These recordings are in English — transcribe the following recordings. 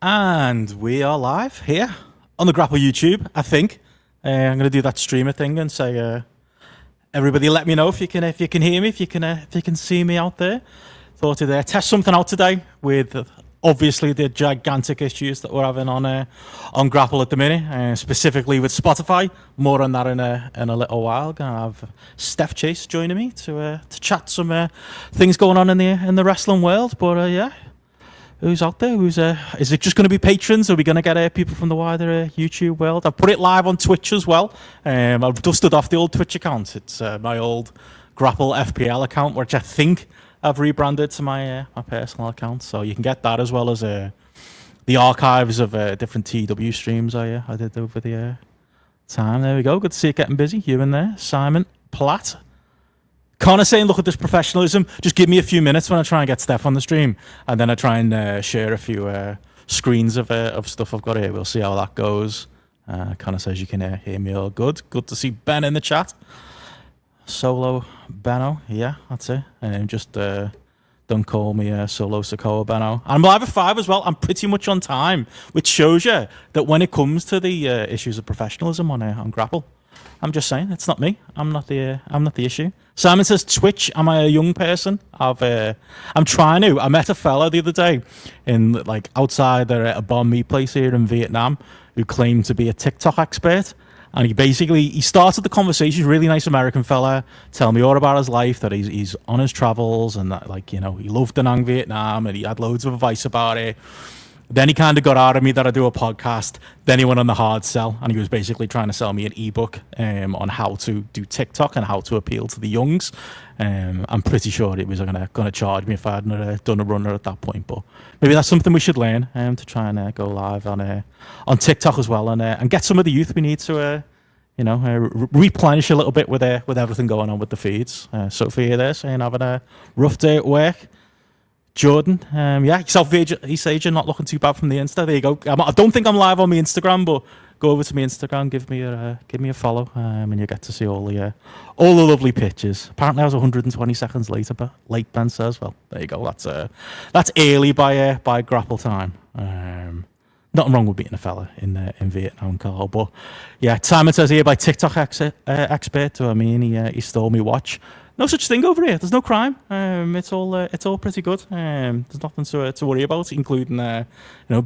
And we are live here on the GRAPPL YouTube, I think. I'm going to do that streamer thing and say, everybody let me know if you can hear me, if you can see me out there. Thought to test something out today with obviously the gigantic issues that we're having on GRAPPL at the minute, specifically with Spotify. More on that in a little while. Gonna have Steph Chase joining me to chat some things going on in the wrestling world. But yeah. Who's out there? Is it just going to be patrons? Are we going to get people from the wider YouTube world? I've put it live on Twitch as well. I've dusted off the old Twitch account. It's my old GRAPPL FPL account, which I think I've rebranded to my personal account. So you can get that as well as the archives of different TW streams I did over the time. There we go. Good to see it getting busy. You in there, Simon Platt. Connor saying, look at this professionalism. Just give me a few minutes when I try and get Steph on the stream. And then I try and share a few screens of stuff I've got here. We'll see how that goes. Connor says you can hear me all good. Good to see Ben in the chat. Solo Benno. Yeah, that's it. Just don't call me Solo Sokoa Benno. I'm live at 5 as well. I'm pretty much on time, which shows you that when it comes to the issues of professionalism on GRAPPL, I'm just saying, it's not me. I'm not the issue. Simon says, Twitch, am I a young person? I'm trying to. I met a fella the other day in outside a banh mi place here in Vietnam who claimed to be a TikTok expert. And he started the conversation, really nice American fella, telling me all about his life, that he's on his travels and that he loved Da Nang Vietnam and he had loads of advice about it. Then he kind of got out of me that I do a podcast. Then he went on the hard sell, and he was basically trying to sell me an ebook on how to do TikTok and how to appeal to the youngs. I'm pretty sure it was going to charge me if I hadn't done a runner at that point. But maybe that's something we should learn to try and go live on TikTok as well and get some of the youth we need to replenish a little bit with everything going on with the feeds. Sophia there saying having a rough day at work. Jordan, he says you're not looking too bad from the Insta. There you go. I don't think I'm live on my Instagram, but go over to my Instagram, give me a follow, and you get to see all the lovely pictures. Apparently, I was 120 seconds late. Ben says, well, there you go. That's early by GRAPPL time. Nothing wrong with beating a fella in Vietnam, Carl. But yeah, Simon says here by TikTok expert. I mean, he stole me watch. No such thing over here. There's no crime. It's all pretty good. There's nothing to worry about, including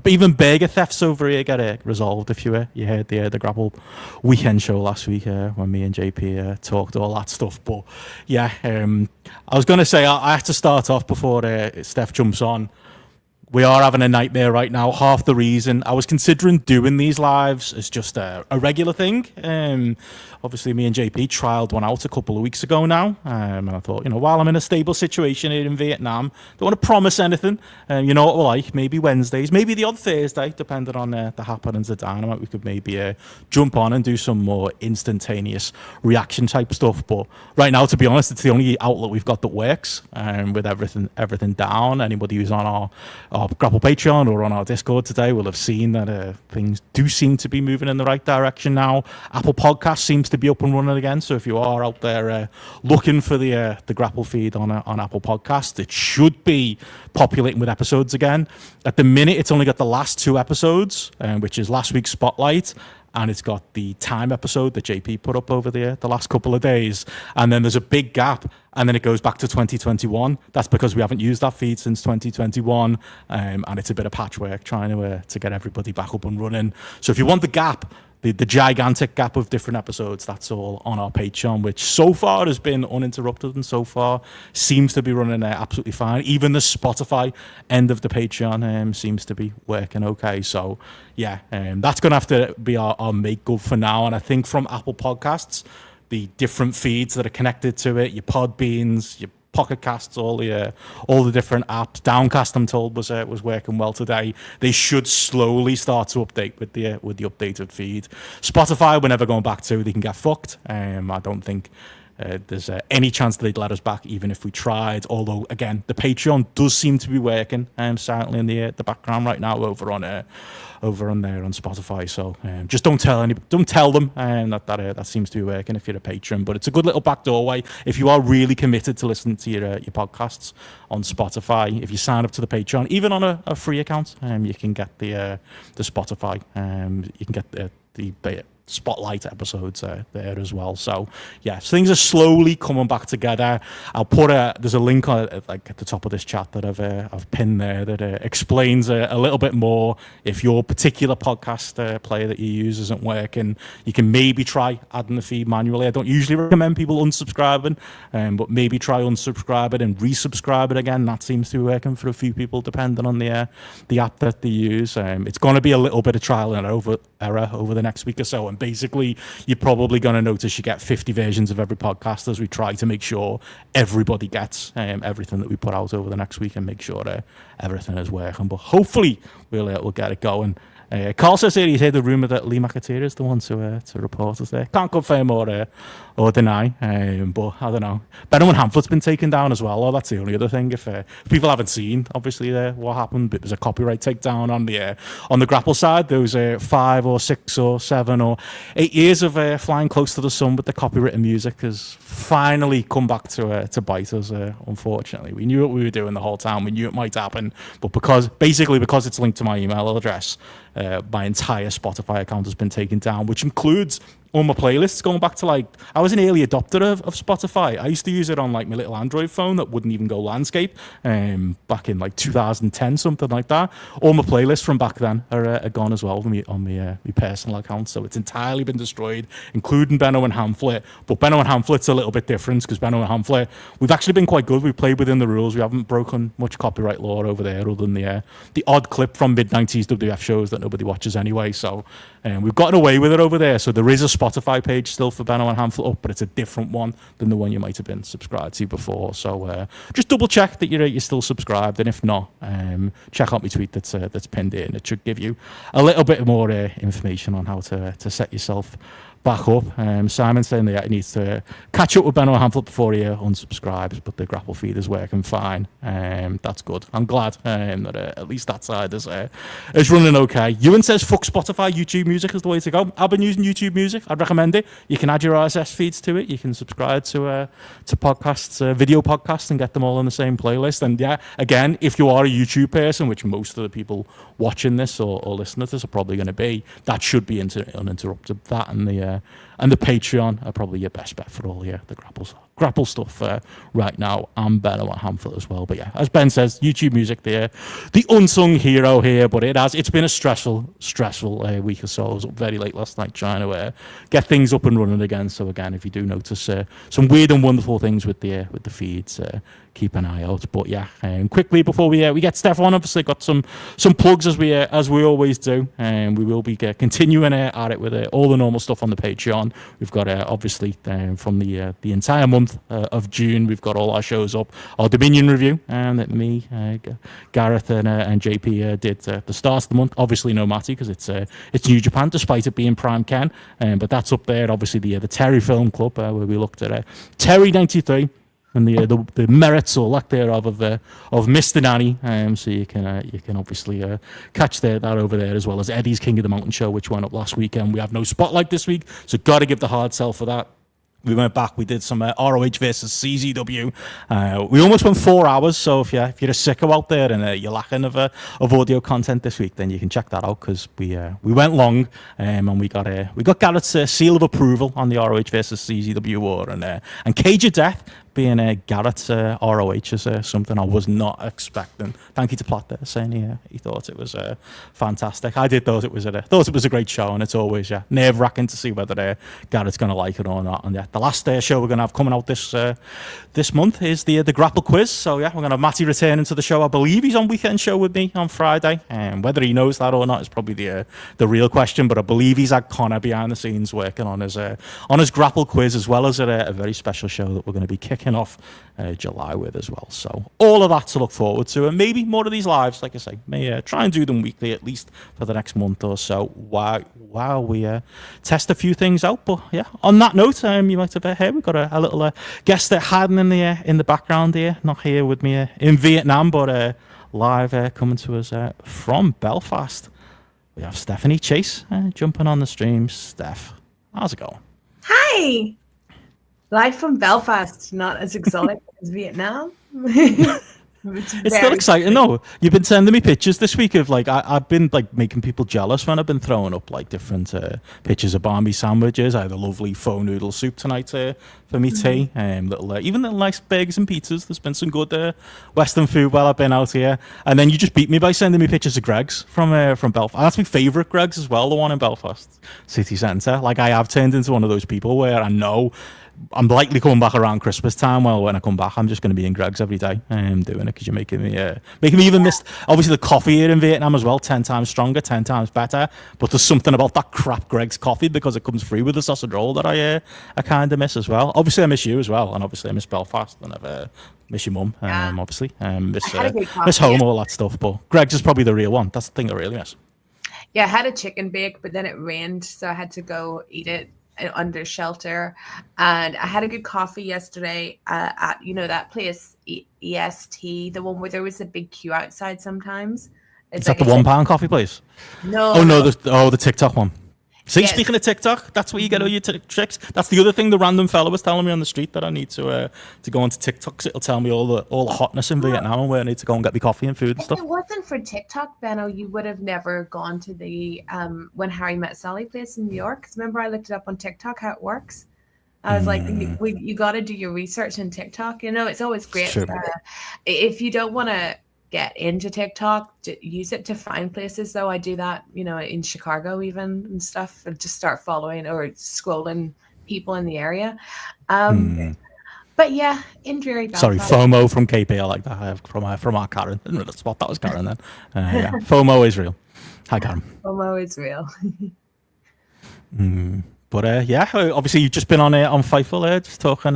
even burger thefts over here get resolved. If you heard the GRAPPL weekend show last week when me and JP talked all that stuff. But yeah, I was going to say I have to start off before Steph jumps on. We are having a nightmare right now. Half the reason I was considering doing these lives is just a regular thing. Obviously, me and JP trialed one out a couple of weeks ago now. And I thought, while I'm in a stable situation here in Vietnam, don't want to promise anything. You know what we're like. Maybe Wednesdays, maybe the odd Thursday, depending on the happenings of Dynamite. We could maybe jump on and do some more instantaneous reaction type stuff. But right now, to be honest, it's the only outlet we've got that works. With everything down. Anybody who's on our GRAPPL Patreon or on our Discord today will have seen that things do seem to be moving in the right direction now. Apple Podcast seems to be up and running again, so if you are out there looking for the GRAPPL feed on Apple Podcast, it should be populating with episodes again. At the minute, it's only got the last 2 episodes, which is last week's Spotlight, and it's got the time episode that JP put up over the last couple of days. And then there's a big gap, and then it goes back to 2021. That's because we haven't used that feed since 2021, and it's a bit of patchwork trying to get everybody back up and running. So if you want the gap, the gigantic gap of different episodes, that's all on our Patreon, which so far has been uninterrupted and so far seems to be running absolutely fine. Even the Spotify end of the Patreon seems to be working okay. So yeah, that's going to have to be our make good for now. And I think from Apple Podcasts, the different feeds that are connected to it, your Podbeans, your Pocket Casts, all the different apps. Downcast, I'm told, was working well today. They should slowly start to update with the updated feed. Spotify, we're never going back to. They can get fucked. I don't think there's any chance that they'd let us back, even if we tried. Although, again, the Patreon does seem to be working, silently in the background right now over on there on Spotify. So just don't tell them that seems to be working if you're a patron. But it's a good little backdoor way if you are really committed to listening to your podcasts on Spotify. If you sign up to the Patreon, even on a free account, you can get the Spotify. You can get the spotlight episodes there as well. So yeah, so things are slowly coming back together. I'll put there's a link on like at the top of this chat that I've pinned there that explains a little bit more. If your particular podcast player that you use isn't working, you can maybe try adding the feed manually. I don't usually recommend people unsubscribing, but maybe try unsubscribe it and resubscribe it again. That seems to be working for a few people depending on the app that they use. It's going to be a little bit of trial and error over the next week or so, and basically you're probably going to notice you get 50 versions of every podcast as we try to make sure everybody gets everything that we put out over the next week and make sure that everything is working. But hopefully we'll get it going. Carl says here he's heard the rumour that Lee McAteer is the one to report us there. Can't confirm or deny, but I don't know. Benno and Hamlet's been taken down as well. That's the only other thing. If people haven't seen, obviously, what happened, but there's a copyright takedown on the GRAPPL side. There was 5 or 6 or 7 or 8 years of flying close to the sun, but the copyrighted music has finally come back to bite us. Unfortunately, we knew what we were doing the whole time. We knew it might happen, but because it's linked to my email address. My entire Spotify account has been taken down, which includes all my playlists going back to I was an early adopter of Spotify. I used to use it on my little Android phone that wouldn't even go landscape back in 2010, something like that. All my playlists from back then are gone as well on my personal account. So it's entirely been destroyed, including Benno and Hamlet. But Benno and Hamlet's a little bit different because Benno and Hamlet, we've actually been quite good. We've played within the rules. We haven't broken much copyright law over there other than the odd clip from mid-90s WF shows that nobody watches anyway. So we've gotten away with it over there. So there is a Spotify page still for Benno and Hamlet up, but it's a different one than the one you might have been subscribed to before. So just double check that you're still subscribed, and if not, check out my tweet that's pinned in. It should give you a little bit more information on how to set yourself back up. Simon saying that he needs to catch up with Benno Hamlet before he unsubscribes, but the GRAPPL feed is working fine. That's good. I'm glad that at least that side is running okay. Ewan says fuck Spotify, YouTube Music is the way to go. I've been using YouTube Music. I'd recommend it. You can add your RSS feeds to it. You can subscribe to podcasts, video podcasts, and get them all in the same playlist. And yeah, again, if you are a YouTube person, which most of the people watching this or listening to this are probably going to be, that should be uninterrupted. That and the Patreon are probably your best bet for all the GRAPPL stuff right now, and Benno and Hamlet as well. But yeah, as Ben says, YouTube Music, the unsung hero here, but it's been a stressful week or so. I was up very late last night trying to get things up and running again. So again, if you do notice some weird and wonderful things with the feeds, keep an eye out. But yeah, quickly before we get Steph on, obviously got some plugs as we always do, and we will be continuing at it with all the normal stuff on the Patreon. We've got obviously from the entire month of June, we've got all our shows up. Our Dominion review that me, Gareth, and JP did at the start of the month. Obviously no Matty because it's New Japan, despite it being Prime Ken, but that's up there. Obviously the Terry Film Club where we looked at Terry 93. And the merits or lack thereof of Mr. Nanny, so you can obviously catch that over there, as well as Eddie's King of the Mountain show, which went up last weekend. We have no spotlight this week, so got to give the hard sell for that. We went back, we did some ROH versus CZW. We almost went 4 hours, so if you're a sicko out there and you're lacking of audio content this week, then you can check that out, because we went long, and we got Garrett's seal of approval on the ROH versus CZW war, and Cage of Death being Garrett's ROH is something I was not expecting. Thank you to Platt there saying he thought it was fantastic. I did thought it was a great show, and it's always nerve-wracking to see whether Garrett's going to like it or not. And the last show we're going to have coming out this month is the GRAPPL quiz. So yeah, we're going to have Matty returning to the show. I believe he's on weekend show with me on Friday, and whether he knows that or not is probably the real question. But I believe he's at Connor behind the scenes working on his GRAPPL quiz, as well as a very special show that we're going to be kicking kicking off July with as well. So all of that to look forward to, and maybe more of these lives, like I say, may try and do them weekly at least for the next month or so while we test a few things out. But yeah, on that note, you might have heard we've got a little guest hiding in the background here, not here with me in Vietnam, but live coming to us from Belfast. We have Stephanie Chase jumping on the stream. Steph, how's it going? Hi. Live from Belfast, not as exotic as Vietnam. It's still exciting. No, you've been sending me pictures this week of like I've been like making people jealous when I've been throwing up like different pictures of barmy sandwiches. I had a lovely faux noodle soup tonight for me tea. Even little nice burgers and pizzas. There's been some good Western food while I've been out here. And then you just beat me by sending me pictures of Greg's from Belfast. And that's my favourite Greg's as well, the one in Belfast city centre. Like I have turned into one of those people where I know I'm likely coming back around Christmas time. Well, when I come back, I'm just going to be in Greg's every day doing it because you're making me even miss. Obviously, the coffee here in Vietnam as well, 10 times stronger, 10 times better. But there's something about that crap Greg's coffee because it comes free with the sausage roll that I kind of miss as well. Obviously, I miss you as well, and obviously I miss Belfast, and I miss your mum. Obviously, miss home, all that stuff. But Greg's is probably the real one. That's the thing I really miss. Yeah, I had a chicken bake, but then it rained, so I had to go eat it under shelter. And I had a good coffee yesterday at that place EST, the one where there was a big queue outside sometimes. Is that the £1 coffee place? No. Oh no, the TikTok one. See, speaking of TikTok, that's where you get all your tricks. That's the other thing the random fella was telling me on the street, that I need to go onto TikTok because it'll tell me all the hotness in Vietnam and where I need to go and get me coffee and food and stuff. If it wasn't for TikTok, Benno, you would have never gone to the When Harry Met Sally place in New York. Because remember, I looked it up on TikTok how it works. I was like, you got to do your research in TikTok. It's always great. Sure. If you don't want to get into TikTok, use it to find places, though. I do that, in Chicago even and stuff, and just start following or scrolling people in the area. But yeah, in dreary Belfast. Sorry, FOMO from KP. I like that from our Karen. I didn't really spot that was Karen then. Yeah, FOMO is real. Hi, Karen. FOMO is real. But obviously you've just been on Fightful just talking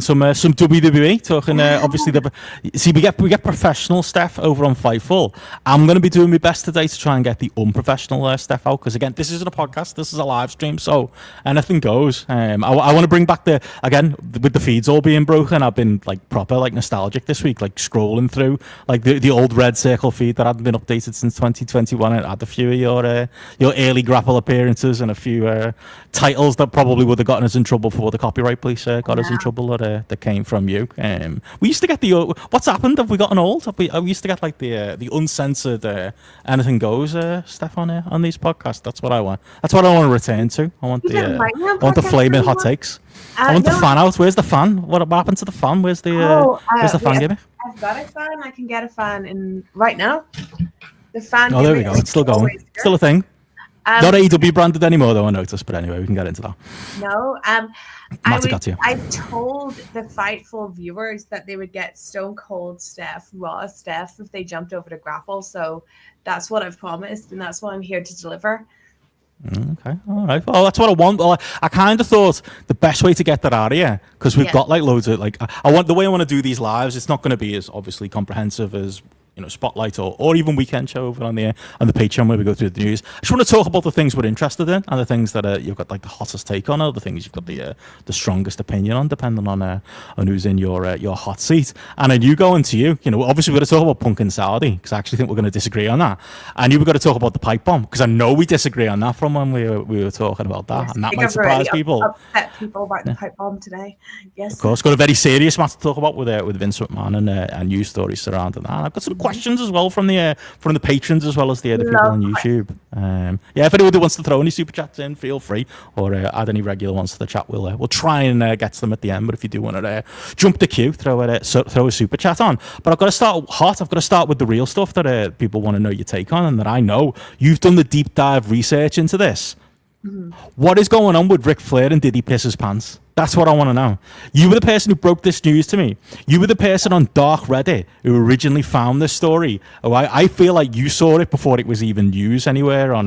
some WWE, talking obviously we get professional Steph over on Fightful. I'm going to be doing my best today to try and get the unprofessional Steph out, because again, this isn't a podcast, this is a live stream, so anything goes. I want to bring back with the feeds all being broken, I've been like proper like nostalgic this week, like scrolling through like the old Red Circle feed that hadn't been updated since 2021. It had a few of your early GRAPPL appearances and a few titles that probably would have gotten us in trouble for the copyright police got us in trouble that came from you. We used to get what's happened? Have we gotten old? We used to get like the uncensored anything goes stuff on these podcasts. That's what I want. That's what I want to return to. I want the flaming hot takes. I want the fan out. Where's the fan? What happened to the fan? Where's the fan gimmick? I've got a fan. I can get a fan in right now. The fan. Oh, there we go. It's still going. Still a thing. Not AEW branded anymore, though, I noticed. But anyway, we can get into that. No, I told the Fightful viewers that they would get Stone Cold Steph, Raw Steph, if they jumped over to GRAPPL. So that's what I've promised, and that's what I'm here to deliver. Okay, all right. Well, that's what I want. Well, I kind of thought the best way to get that out of here, because we've got like loads of like the way I want to do these lives. It's not going to be as obviously comprehensive as Spotlight or even Weekend Show over on the Patreon where we go through the news. I just want to talk about the things we're interested in and the things that you've got like the hottest take on, or the things you've got the strongest opinion on, depending on who's in your hot seat. And then you go into obviously we're going to talk about Punk and Saudi, because I actually think we're going to disagree on that. And you've got to talk about the pipe bomb, because I know we disagree on that from when we were talking about that. Yes, and that might surprise people. Upset people about the pipe bomb today. Yes, of course. Got a very serious matter to talk about with Vince McMahon and news stories surrounding that. And I've got some questions as well from the patrons, as well as the people on YouTube. If anybody wants to throw any super chats in, feel free, or add any regular ones to the chat. We'll try and get to them at the end. But if you do want to jump the queue, throw a super chat on. But I've got to start hot. I've got to start with the real stuff that people want to know your take on, and that I know you've done the deep dive research into this. What is going on with Ric Flair, and did he piss his pants? That's what I want to know. You were the person who broke this news to me. You were the person on Dark Reddit who originally found this story. Oh, I feel like you saw it before it was even news anywhere on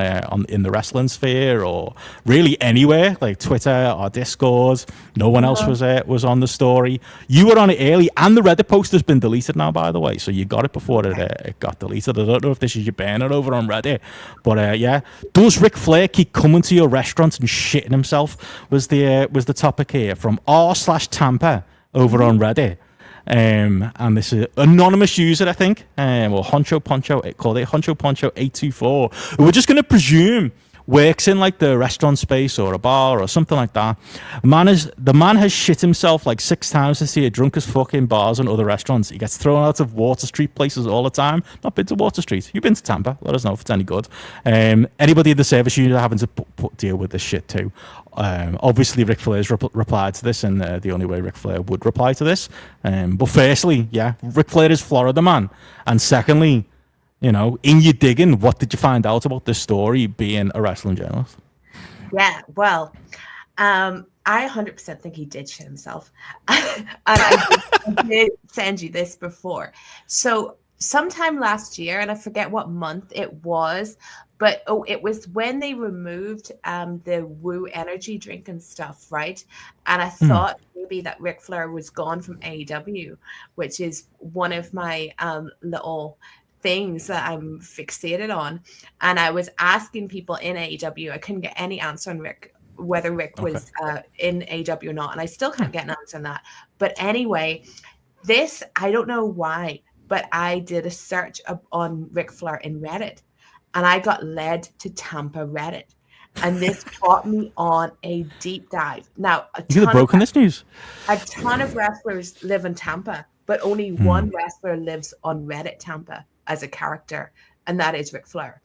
in the wrestling sphere or really anywhere, like Twitter or Discord. No one else was on the story. You were on it early, and the Reddit post has been deleted now, by the way. So you got it before it got deleted. I don't know if this is your banner over on Reddit, but yeah. Does Ric Flair keep coming to your restaurant and shitting himself? Was the topic here from r/Tampa over on Reddit. And this is anonymous user, I think, or Honcho Poncho, called it Honcho Poncho 824. We're just going to presume works in like the restaurant space or a bar or something like that. The man has shit himself like 6 times this year, drunk as fuck in bars and other restaurants. He gets thrown out of Water Street places all the time. Not been to Water Street. You've been to Tampa. Let us know if it's any good. Anybody in the service unit having to deal with this shit too. Obviously, Ric Flair's replied to this, and the only way Ric Flair would reply to this. But firstly, yeah, Ric Flair is Florida man, and secondly, you know, in your digging, what did you find out about this story being a wrestling journalist? Yeah, well, I 100% think he did shit himself. And I did send you this before. So sometime last year, and I forget what month it was, but it was when they removed the Woo energy drink and stuff, right? And I thought maybe that Ric Flair was gone from AEW, which is one of my little things that I'm fixated on. And I was asking people in AEW, I couldn't get any answer on whether Rick was in AEW or not. And I still can't get an answer on that. But anyway, this, I don't know why, but I did a search on Ric Flair in Reddit, and I got led to Tampa Reddit. And this brought me on a deep dive. Now, you broken this news. A ton of wrestlers live in Tampa, but only one wrestler lives on Reddit Tampa as a character, and that is Ric Flair.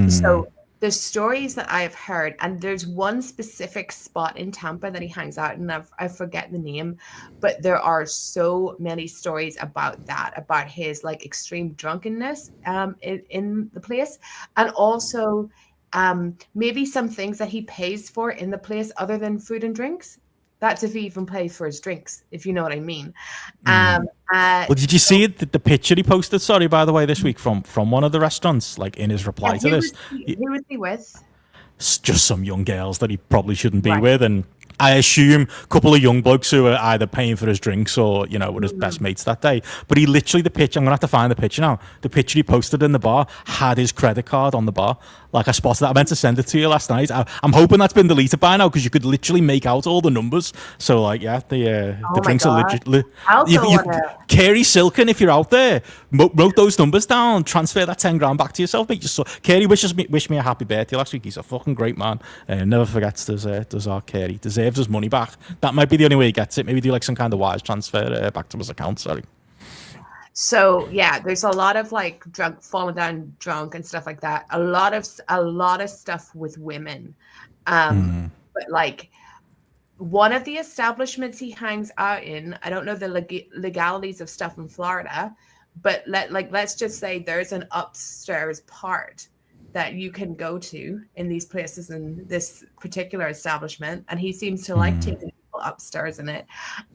So the stories that I have heard, and there's one specific spot in Tampa that he hangs out, and I forget the name, but there are so many stories about that, about his like extreme drunkenness in the place, and also maybe some things that he pays for in the place other than food and drinks. That's if he even pays for his drinks, if you know what I mean. Well, did you see the picture he posted? Sorry, by the way, this week from one of the restaurants, like in his reply to this. Who was he with? Just some young girls that he probably shouldn't be with, and I assume a couple of young blokes who are either paying for his drinks or, you know, were his best mates that day. But he literally, the picture, I'm going to have to find the picture now. The picture he posted in the bar had his credit card on the bar. Like, I spotted that. I meant to send it to you last night. I'm hoping that's been deleted by now, because you could literally make out all the numbers. So, like, yeah, the drinks are legit. Kerry Silken, if you're out there, wrote those numbers down, transfer that 10 grand back to yourself. Mate. Just so Kerry wished me a happy birthday last week. He's a fucking great man. Never forgets does our Kerry. Deserves his money back. That might be the only way he gets it. Maybe do like some kind of wires transfer back to his account. Sorry. So yeah, there's a lot of like falling down drunk and stuff like that. A lot of stuff with women. But like one of the establishments he hangs out in, I don't know the legalities of stuff in Florida, but let's just say there's an upstairs part that you can go to in these places in this particular establishment, and he seems to like taking people upstairs in it.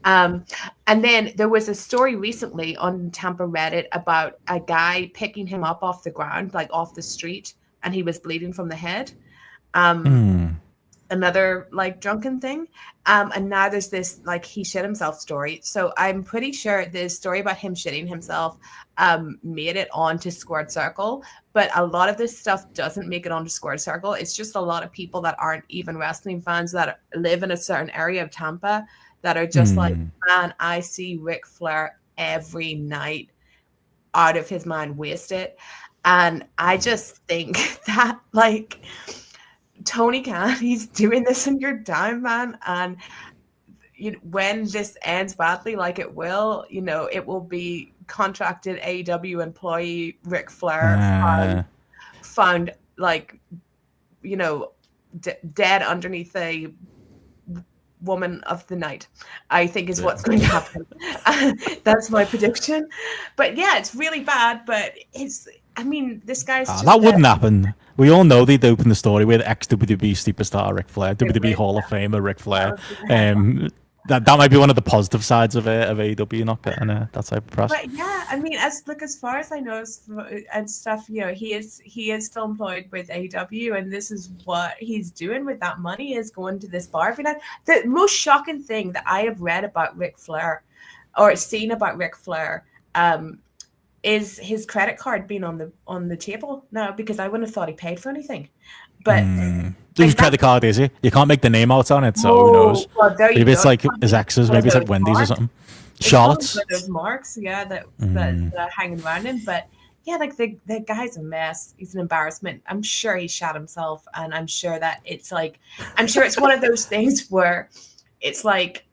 And then there was a story recently on Tampa Reddit about a guy picking him up off the ground, like off the street, and he was bleeding from the head. Another like drunken thing. And now there's this like he shit himself story. So I'm pretty sure the story about him shitting himself made it onto Squared Circle, but a lot of this stuff doesn't make it onto Squared Circle. It's just a lot of people that aren't even wrestling fans that live in a certain area of Tampa that are just like, man, I see Ric Flair every night out of his mind wasted. And I just think that like Tony Khan, he's doing this in your time, man. And when this ends badly, like it will, it will be contracted AEW employee Ric Flair found like, dead underneath a woman of the night, I think is what's going to happen. That's my prediction. But yeah, it's really bad, but I mean, this guy's just that wouldn't happen. We all know they'd open the story with ex-WWE superstar Ric Flair, WWE Hall of Famer Ric Flair. That might be one of the positive sides of AEW not getting that type of press. But yeah, I mean, as far as I know and stuff, you know, he is still employed with AEW, and this is what he's doing with that money, is going to this bar. The most shocking thing that I have read about Ric Flair or seen about Ric Flair is his credit card being on the table now, because I wouldn't have thought he paid for anything. But whose credit card is he? You can't make the name out on it, so who knows? Well, maybe it's like his ex's, maybe it's like Wendy's or something. Charlotte's. Those marks, yeah, that are hanging around him. But yeah, like the guy's a mess. He's an embarrassment. I'm sure he shot himself, and I'm sure that it's one of those things where it's like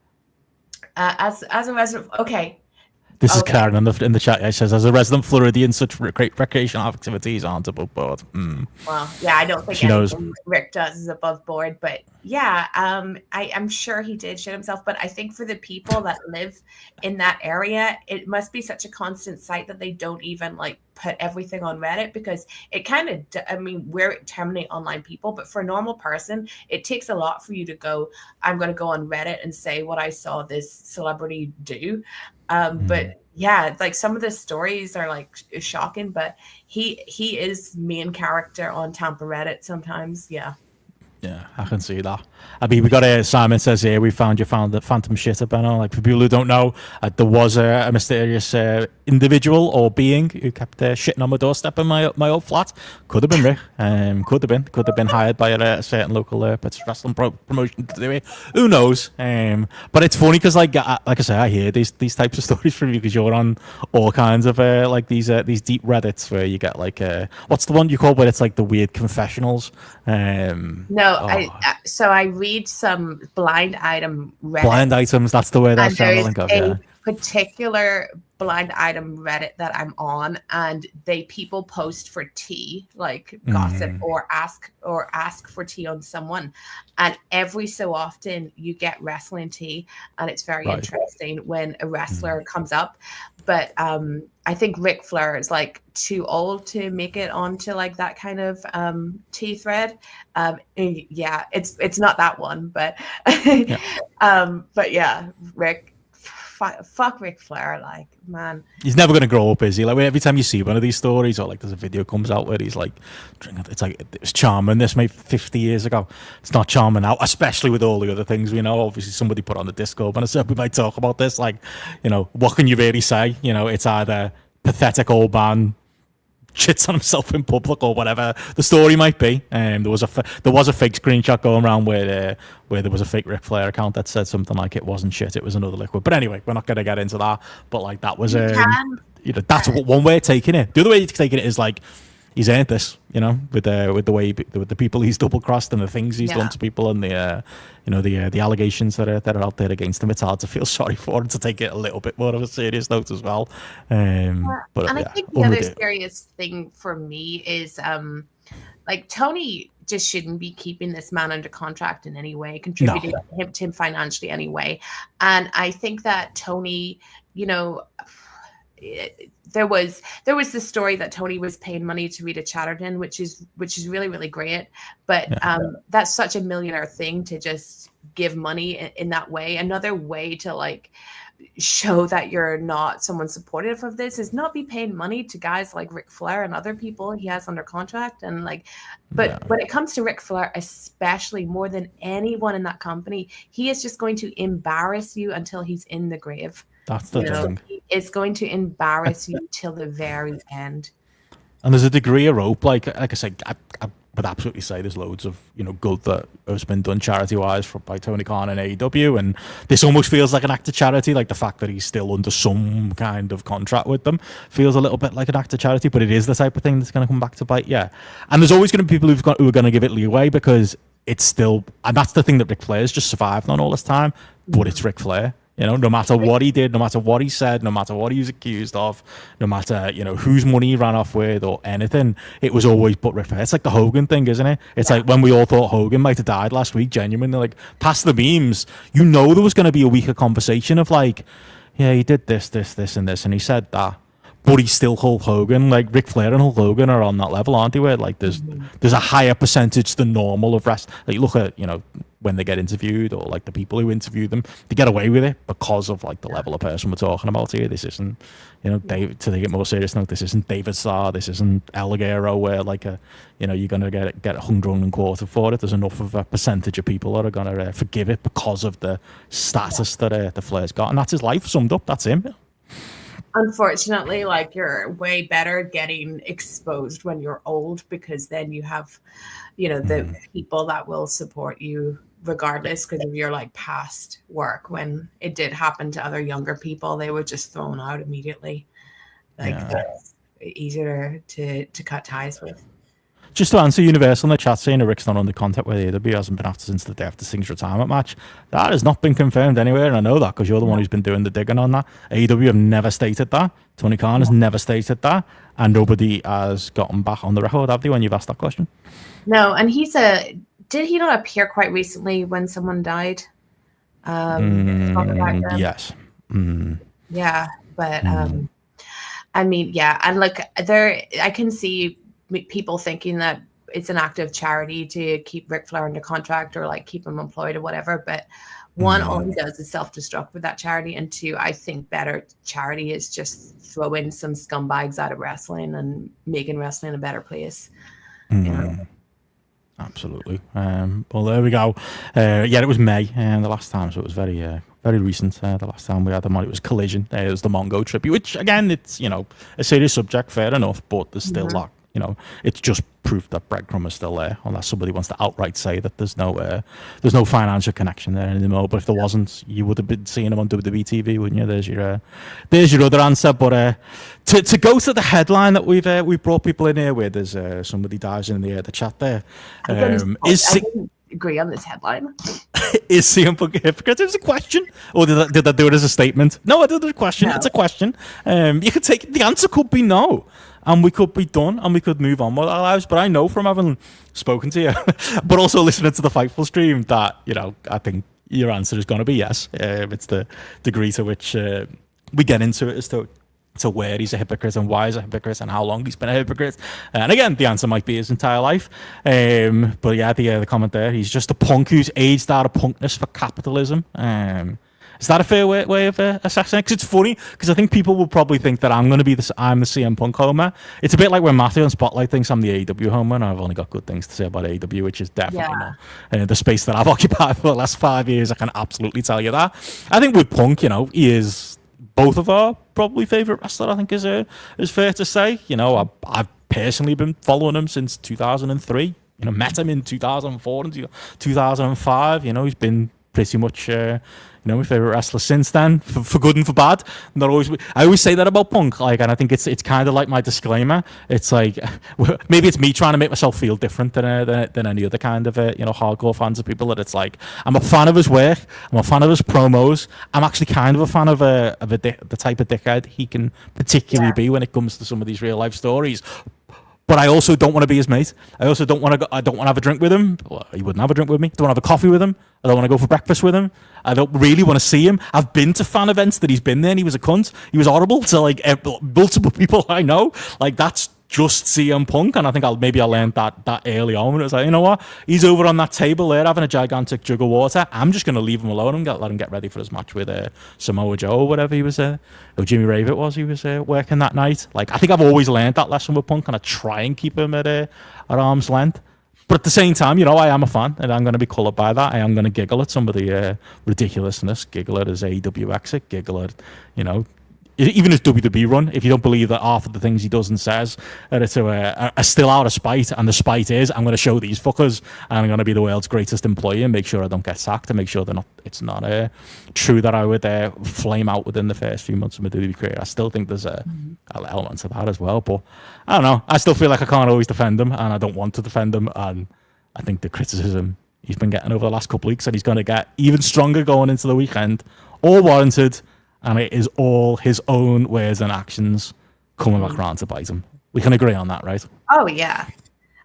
as a resident, okay. This is Karen in the chat. It says, as a resident Floridian, such great recreational activities aren't above board. Well, yeah, I don't think anything Rick does is above board, but yeah, I'm sure he did shit himself. But I think for the people that live in that area, it must be such a constant sight that they don't even like put everything on Reddit, because it kind of, I mean, we're terminate online people, but for a normal person, it takes a lot for you to go, I'm going to go on Reddit and say what I saw this celebrity do. But yeah, like some of the stories are like shocking, but he is main character on Tampa Reddit sometimes. Yeah. Yeah, I can see that. I mean, we got Simon says here, we found the phantom shitter, Benno. Like, for people who don't know, there was a mysterious individual or being who kept shitting on my doorstep in my old flat. Could have been Rick. Could have been hired by a certain local wrestling promotion to do it. Who knows? But it's funny because, like I say, I hear these types of stories from you because you're on all kinds of like these deep Reddits where you get like what's the one you call where it's like the weird confessionals? So I read some blind item Reddit. Blind items, that's the way that's channeling of, yeah. Particular blind item Reddit that I'm on, and people post for tea, like gossip or ask for tea on someone, and every so often you get wrestling tea, and it's very interesting when a wrestler comes up. But I think Ric Flair is like too old to make it onto like that kind of tea thread. Yeah, it's not that one, but but yeah, fuck Ric Flair, like, man. He's never gonna grow up, is he? Like, every time you see one of these stories, or like there's a video comes out where he's like drinking, it's like it was charming this maybe 50 years ago. It's not charming now, especially with all the other things we know. Obviously, somebody put on the Discord, and I said we might talk about this. Like, you know, what can you really say? You know, it's either pathetic old man shits on himself in public or whatever the story might be. There was a fake screenshot going around where there was a fake Ric Flair account that said something like it wasn't shit, it was another liquid. But anyway, we're not going to get into that. But like that was you know, that's one way of taking it. The other way of taking it is like he's earned this, you know, with the people he's double crossed and the things he's done to people, and the you know, the allegations that are out there against him. It's hard to feel sorry for him, to take it a little bit more of a serious note as well. But I think the other serious thing for me is like Tony just shouldn't be keeping this man under contract in any way, contributing to him financially anyway. And I think that Tony, you know, there was this story that Tony was paying money to Rita Chatterton, which is really, really great. But that's such a millionaire thing to just give money in that way. Another way to like show that you're not someone supportive of this is not be paying money to guys like Ric Flair and other people he has under contract. And like, but when it comes to Ric Flair, especially more than anyone in that company, he is just going to embarrass you until he's in the grave. That's the thing. It's going to embarrass you till the very end. And there's a degree of rope, like I said, I would absolutely say there's loads of, you know, good that has been done charity-wise by Tony Khan and AEW, and this almost feels like an act of charity. Like the fact that he's still under some kind of contract with them feels a little bit like an act of charity, but it is the type of thing that's going to come back to bite. Yeah, and there's always going to be people who are going to give it leeway because it's still, and that's the thing that Ric Flair's just survived on all this time. But it's Ric Flair. You know, no matter what he did, no matter what he said, no matter what he was accused of, no matter, you know, whose money he ran off with or anything, it was always but Ric Flair. It's like the Hogan thing, isn't it? It's like when we all thought Hogan might have died last week, genuinely, like, past the memes, you know there was going to be a weaker conversation of like, yeah, he did this, and this, and he said that. but he's still Hulk Hogan. Like Ric Flair and Hulk Hogan are on that level, aren't they? Where like there's a higher percentage than normal of rest. Like look at, you know, when they get interviewed, or like the people who interview them, they get away with it because of like the level of person we're talking about here. This isn't, you know, Dave, to take it more serious note, this isn't David Starr, this isn't El Ligero, where like a, you know, you're gonna get hung, drunk, and quartered for it. There's enough of a percentage of people that are gonna forgive it because of the status that the Flair's got, and that's his life summed up. That's him. Unfortunately, like, you're way better getting exposed when you're old, because then you have, you know, the people that will support you regardless because of your like past work. When it did happen to other younger people, they were just thrown out immediately. Like that's easier to cut ties with. Just to answer Universal in the chat saying Rick's not under contract with AEW, hasn't been after since the day after Sting's retirement match. That has not been confirmed anywhere, and I know that because you're the one who's been doing the digging on that. AEW have never stated that. Tony Khan has never stated that, and nobody has gotten back on the record, have they, when you've asked that question? No, and did he not appear quite recently when someone died? Yes. Yeah, but I mean, yeah, and look, I can see people thinking that it's an act of charity to keep Ric Flair under contract or like keep him employed or whatever. But one, all he does is self-destruct with that charity, and two, I think better charity is just throwing some scumbags out of wrestling and making wrestling a better place. You know? Absolutely. Well, there we go. Yeah, it was May the last time, so it was very recent. The last time we had them on, it was Collision. It was the Mongo tribute, which again, it's, you know, a serious subject, fair enough, but there's still like, you know, it's just proof that breadcrumb is still there, unless somebody wants to outright say that there's no financial connection there anymore. But if there wasn't, you would have been seeing them on WWE TV, wouldn't you? There's your other answer. But to go to the headline that we've brought people in here with, there's somebody dives in the chat there. I didn't agree on this headline. Is CM Punk a hypocrite? It was a question, or did I do it as a statement? No, I did it as a question. No. It's a question. You could take the answer could be no, and we could be done, and we could move on with our lives. But I know from having spoken to you, but also listening to the Fightful stream, that, you know, I think your answer is going to be yes. It's the degree to which we get into it as to where he's a hypocrite and why he's a hypocrite and how long he's been a hypocrite. And again, the answer might be his entire life. But yeah, the comment there, he's just a punk who's aged out of punkness for capitalism. Is that a fair way of assessing it? Because it's funny, because I think people will probably think that I'm the CM Punk homer. It's a bit like when Matthew on Spotlight thinks I'm the AEW homer, and I've only got good things to say about AEW, which is definitely not the space that I've occupied for the last 5 years. I can absolutely tell you that. I think with Punk, you know, he is both of our probably favourite wrestler, I think is fair to say. You know, I've personally been following him since 2003. You know, met him in 2004 and 2005. You know, he's been pretty much my favorite wrestler since then, for good and for bad. Not always. I always say that about Punk, like, and I think it's kind of like my disclaimer. It's like maybe it's me trying to make myself feel different than any other kind of hardcore fans of people. That it's like I'm a fan of his work, I'm a fan of his promos. I'm actually kind of a fan of the type of dickhead he can particularly be when it comes to some of these real life stories. But I also don't want to be his mate. I also don't want to. I don't want to have a drink with him. Well, he wouldn't have a drink with me. I don't want to have a coffee with him. I don't want to go for breakfast with him. I don't really want to see him. I've been to fan events that he's been there, and he was a cunt. He was horrible to like multiple people I know. Like, that's just CM Punk, and I think I learned that early on. When it was like, you know what, he's over on that table there having a gigantic jug of water. I'm just going to leave him alone and let him get ready for his match with Samoa Joe or whatever he was or Jimmy Rave it was he was working that night. Like, I think I've always learned that lesson with Punk, and I try and keep him at arm's length. But at the same time, I am a fan, and I'm going to be coloured by that. I am going to giggle at some of the ridiculousness, giggle at his AEW exit, giggle at even his WWE run. If you don't believe that half of the things he does and says are still out of spite, and the spite is, I'm going to show these fuckers, and I'm going to be the world's greatest employee and make sure I don't get sacked, and make sure it's not true that I would flame out within the first few months of my WWE career. I still think there's an element of that as well, but I don't know. I still feel like I can't always defend him, and I don't want to defend him, and I think the criticism he's been getting over the last couple of weeks, and he's going to get even stronger going into the weekend, all warranted. And it is all his own words and actions coming back around to bite him. We can agree on that, right? Oh, yeah.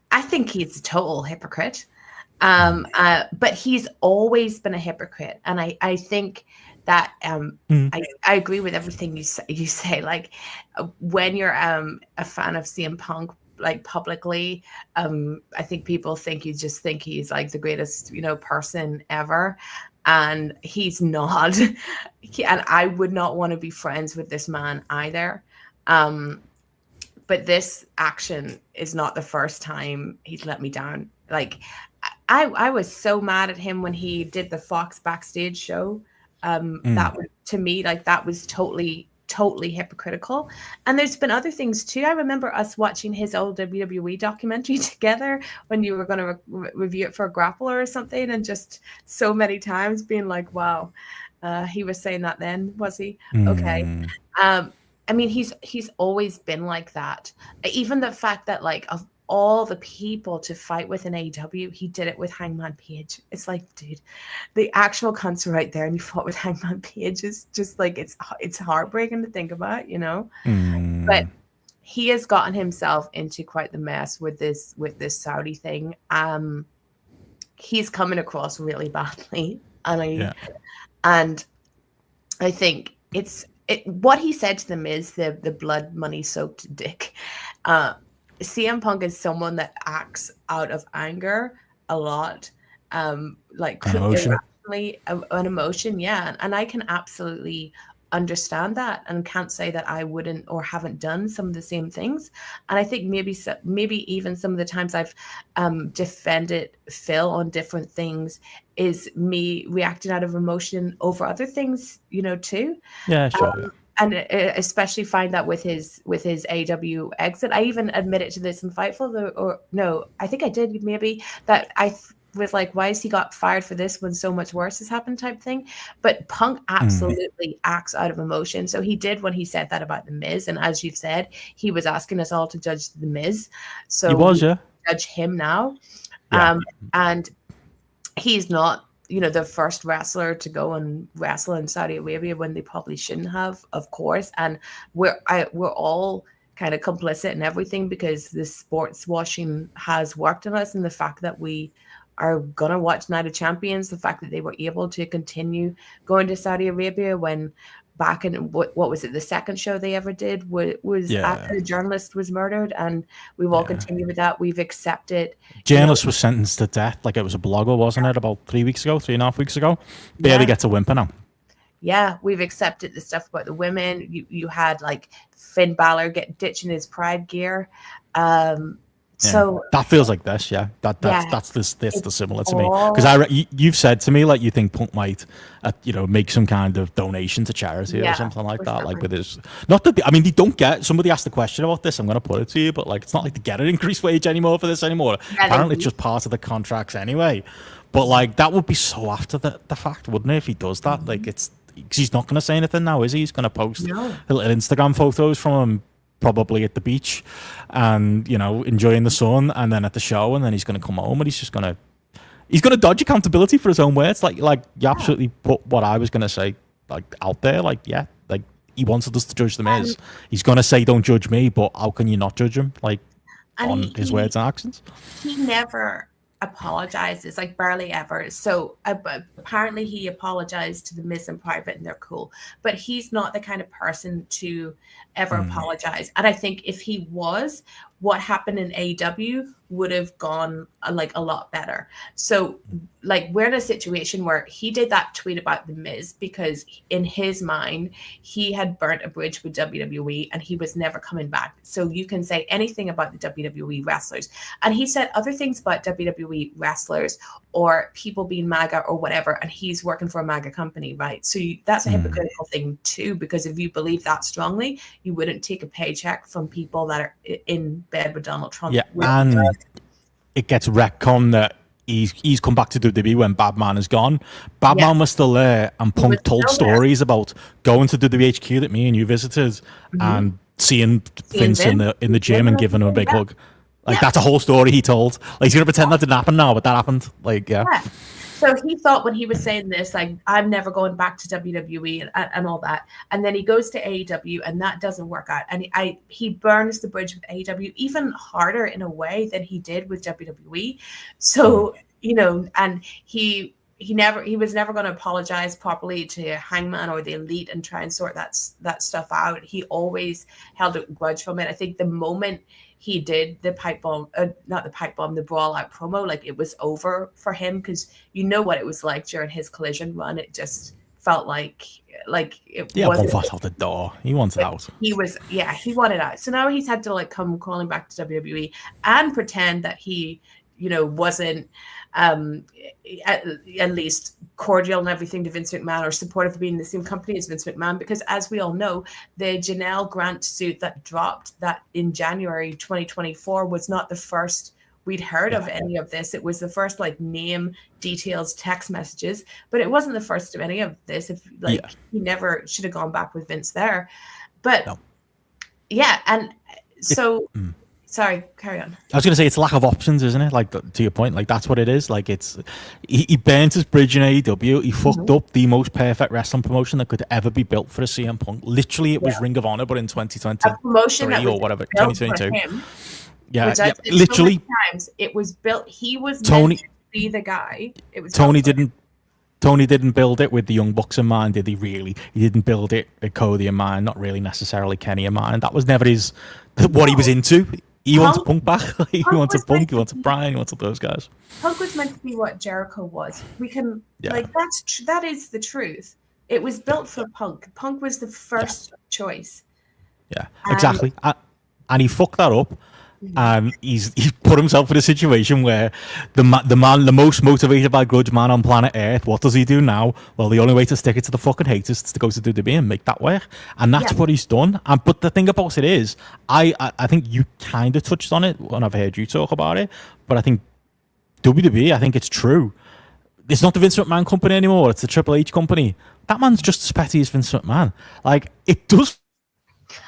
I think he's a total hypocrite. But he's always been a hypocrite. And I think that Mm. I agree with everything you say. Like when you're a fan of CM Punk, like publicly, I think people think you just think he's like the greatest, person ever, and he's not. And I would not want to be friends with this man either. But this action is not the first time he's let me down. Like I was so mad at him when he did the Fox backstage show. That was, to me, like that was totally hypocritical. And there's been other things too. I remember us watching his old WWE documentary together when you were going to review it for a Grappler or something, and just so many times being like, wow, he was saying that then, was he? Okay. I mean, he's always been like that. Even the fact that, like, of all the people to fight with in AEW, he did it with Hangman Page. It's like, dude, the actual cunts are right there, and you fought with Hangman Page. Is just like, it's heartbreaking to think about, But he has gotten himself into quite the mess with this Saudi thing. He's coming across really badly, and I think what he said to them is the blood money soaked dick. CM Punk is someone that acts out of anger a lot, like emotion. An emotion, yeah. And I can absolutely understand that, and can't say that I wouldn't or haven't done some of the same things. And I think maybe even some of the times I've defended Phil on different things is me reacting out of emotion over other things, too. Yeah, sure. And especially find that with his AW exit. I even admitted to this in Fightful, or no, I think I did maybe, that I was like, why has he got fired for this when so much worse has happened type thing. But Punk absolutely acts out of emotion. So he did when he said that about The Miz. And as you've said, he was asking us all to judge The Miz. So he was, yeah. Judge him now. Yeah. And he's not, the first wrestler to go and wrestle in Saudi Arabia when they probably shouldn't have, of course. And we're all kind of complicit in everything, because the sports washing has worked on us, and the fact that we are gonna watch Night of Champions, the fact that they were able to continue going to Saudi Arabia when back in what was it, the second show they ever did was after the journalist was murdered, and we've all continued with that. We've accepted. Journalist was sentenced to death, like it was a blogger, wasn't it? About 3.5 weeks ago. Barely gets a whimper now. Yeah, we've accepted the stuff about the women. You had like Finn Balor ditching his Pride gear. So that feels like this, that's the similar to me, because you've said to me like you think Punk might, make some kind of donation to charity or something like that, like with his. Not that they don't get. Somebody asked a question about this. I'm going to put it to you, but like it's not like they get an increased wage anymore for this anymore. Yeah, apparently, it's just part of the contracts anyway. But like that would be so after the fact, wouldn't it? If he does that, like it's because he's not going to say anything now, is he? He's going to post little Instagram photos from him, probably at the beach and enjoying the sun, and then at the show, and then he's going to come home and he's going to dodge accountability for his own words. Like you absolutely put what I was going to say like out there. Like he wanted us to judge The Miz. He's going to say don't judge me, but how can you not judge him on his words and actions? He never apologizes, like barely ever. So apparently he apologized to The Miz in private, and they're cool, but he's not the kind of person to ever apologize. And I think if he was, what happened in AEW would have gone like a lot better. So like we're in a situation where he did that tweet about The Miz because in his mind he had burnt a bridge with WWE and he was never coming back. So you can say anything about the WWE wrestlers, and he said other things about WWE wrestlers or people being MAGA or whatever, and he's working for a MAGA company, right? So that's a hypocritical thing too, because if you believe that strongly, you wouldn't take a paycheck from people that are in bed with Donald Trump. Yeah, and it gets retconned that he's come back to WWE when Badman is gone. Badman was still there, and Punk told stories about going to WWE HQ that me and you visited and seeing Vince in the gym and giving him a big hug. Like that's a whole story he told. Like he's gonna pretend that didn't happen now, but that happened. Like yeah. So he thought when he was saying this, like, I'm never going back to WWE and all that. And then he goes to AEW and that doesn't work out. And he burns the bridge with AEW even harder in a way than he did with WWE. So, and he he was never going to apologize properly to Hangman or the Elite and try and sort that stuff out. He always held a grudge from it. I think the moment he did the the brawl out promo, like, it was over for him, because you know what it was like during his Collision run. It just felt like it one foot out the door. He wanted out. He wanted out. So now he's had to like come crawling back to WWE and pretend that he, wasn't at least cordial and everything to Vince McMahon or supportive of being in the same company as Vince McMahon, because as we all know, the Janel Grant suit that dropped that in January 2024 was not the first we'd heard of any of this. It was the first like name, details, text messages, but it wasn't the first of any of this. He never should have gone back with Vince there. But sorry, carry on. I was going to say, it's lack of options, isn't it? Like, to your point, like, that's what it is. Like, it's he burnt his bridge in AEW. He fucked up the most perfect wrestling promotion that could ever be built for a CM Punk. Literally, it was Ring of Honor, but in 2023 or whatever, 2022. Yeah, literally. Times it was built. He was meant to be the guy. It was Tony didn't build it with the Young Bucks in mind, did he? Really, he didn't build it with Cody in mind. Not really necessarily Kenny in mind. That was never what he was into. He wants a Punk back. He wants a Punk. He wants a Bryan. He wants those guys. Punk was meant to be what Jericho was. We can that is the truth. It was built for Punk. Punk was the first choice. Yeah, exactly. And he fucked that up. And he's put himself in a situation where the most motivated by grudge man on planet Earth, what does he do now? Well, the only way to stick it to the fucking haters is to go to WWE and make that work, and that's what he's done. But the thing about it is, I think you kind of touched on it when I've heard you talk about it, but I think WWE, I think it's true. It's not the Vince McMahon company anymore. It's the Triple H company. That man's just as petty as Vince McMahon. Like, it does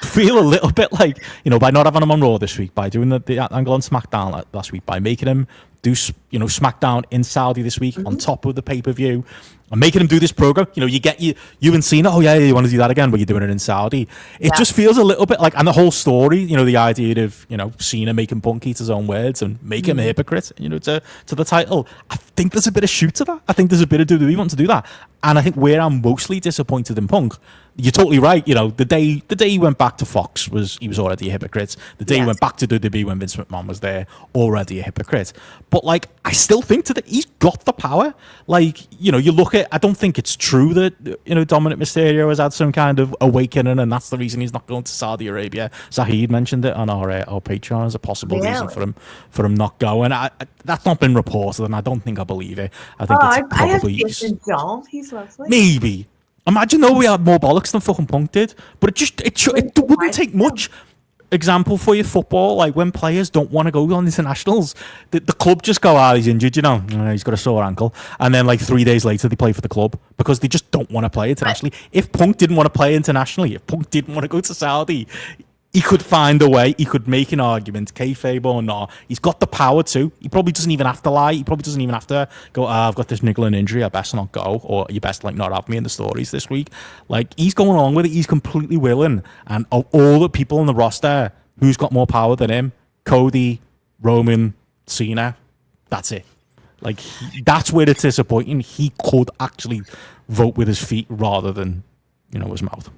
feel a little bit like, by not having him on Raw this week, by doing the angle on SmackDown last week, by making him do, SmackDown in Saudi this week on top of the pay-per-view, and making him do this program. You get you and Cena, you want to do that again, but you're doing it in Saudi. It just feels a little bit like, and the whole story, the idea of, Cena making Punk eat his own words and make him a hypocrite, to the title. I think there's a bit of shoot to that. I think there's a bit of WWE want to do that. And I think where I'm mostly disappointed in Punk, you're totally right. The day he went back to Fox he was already a hypocrite. The day he went back to WWE when Vince McMahon was there, already a hypocrite. But like, I still think he's got the power. Like, you look at, I don't think it's true that Dominic Mysterio has had some kind of awakening, and that's the reason he's not going to Saudi Arabia. Zahid mentioned it on our Patreon as a possible reason for him not going. That's not been reported, and I don't think I believe it. I think it's probably. I have he's lovely. Maybe. Imagine though we had more bollocks than fucking Punk did, but it wouldn't take much. Example for your football, like when players don't want to go on internationals, the club just go, he's injured, he's got a sore ankle, and then like 3 days later they play for the club because they just don't want to play internationally. If Punk didn't want to play internationally, if Punk didn't want to go to Saudi, he could find a way. He could make an argument, kayfabe or not. He's got the power to. He probably doesn't even have to lie. He probably doesn't even have to go, I've got this niggling injury, I best not go, or you best not have me in the stories this week. Like, he's going along with it. He's completely willing. And of all the people in the roster, who's got more power than him? Cody, Roman, Cena. That's it. Like, that's where it's disappointing. He could actually vote with his feet rather than, his mouth.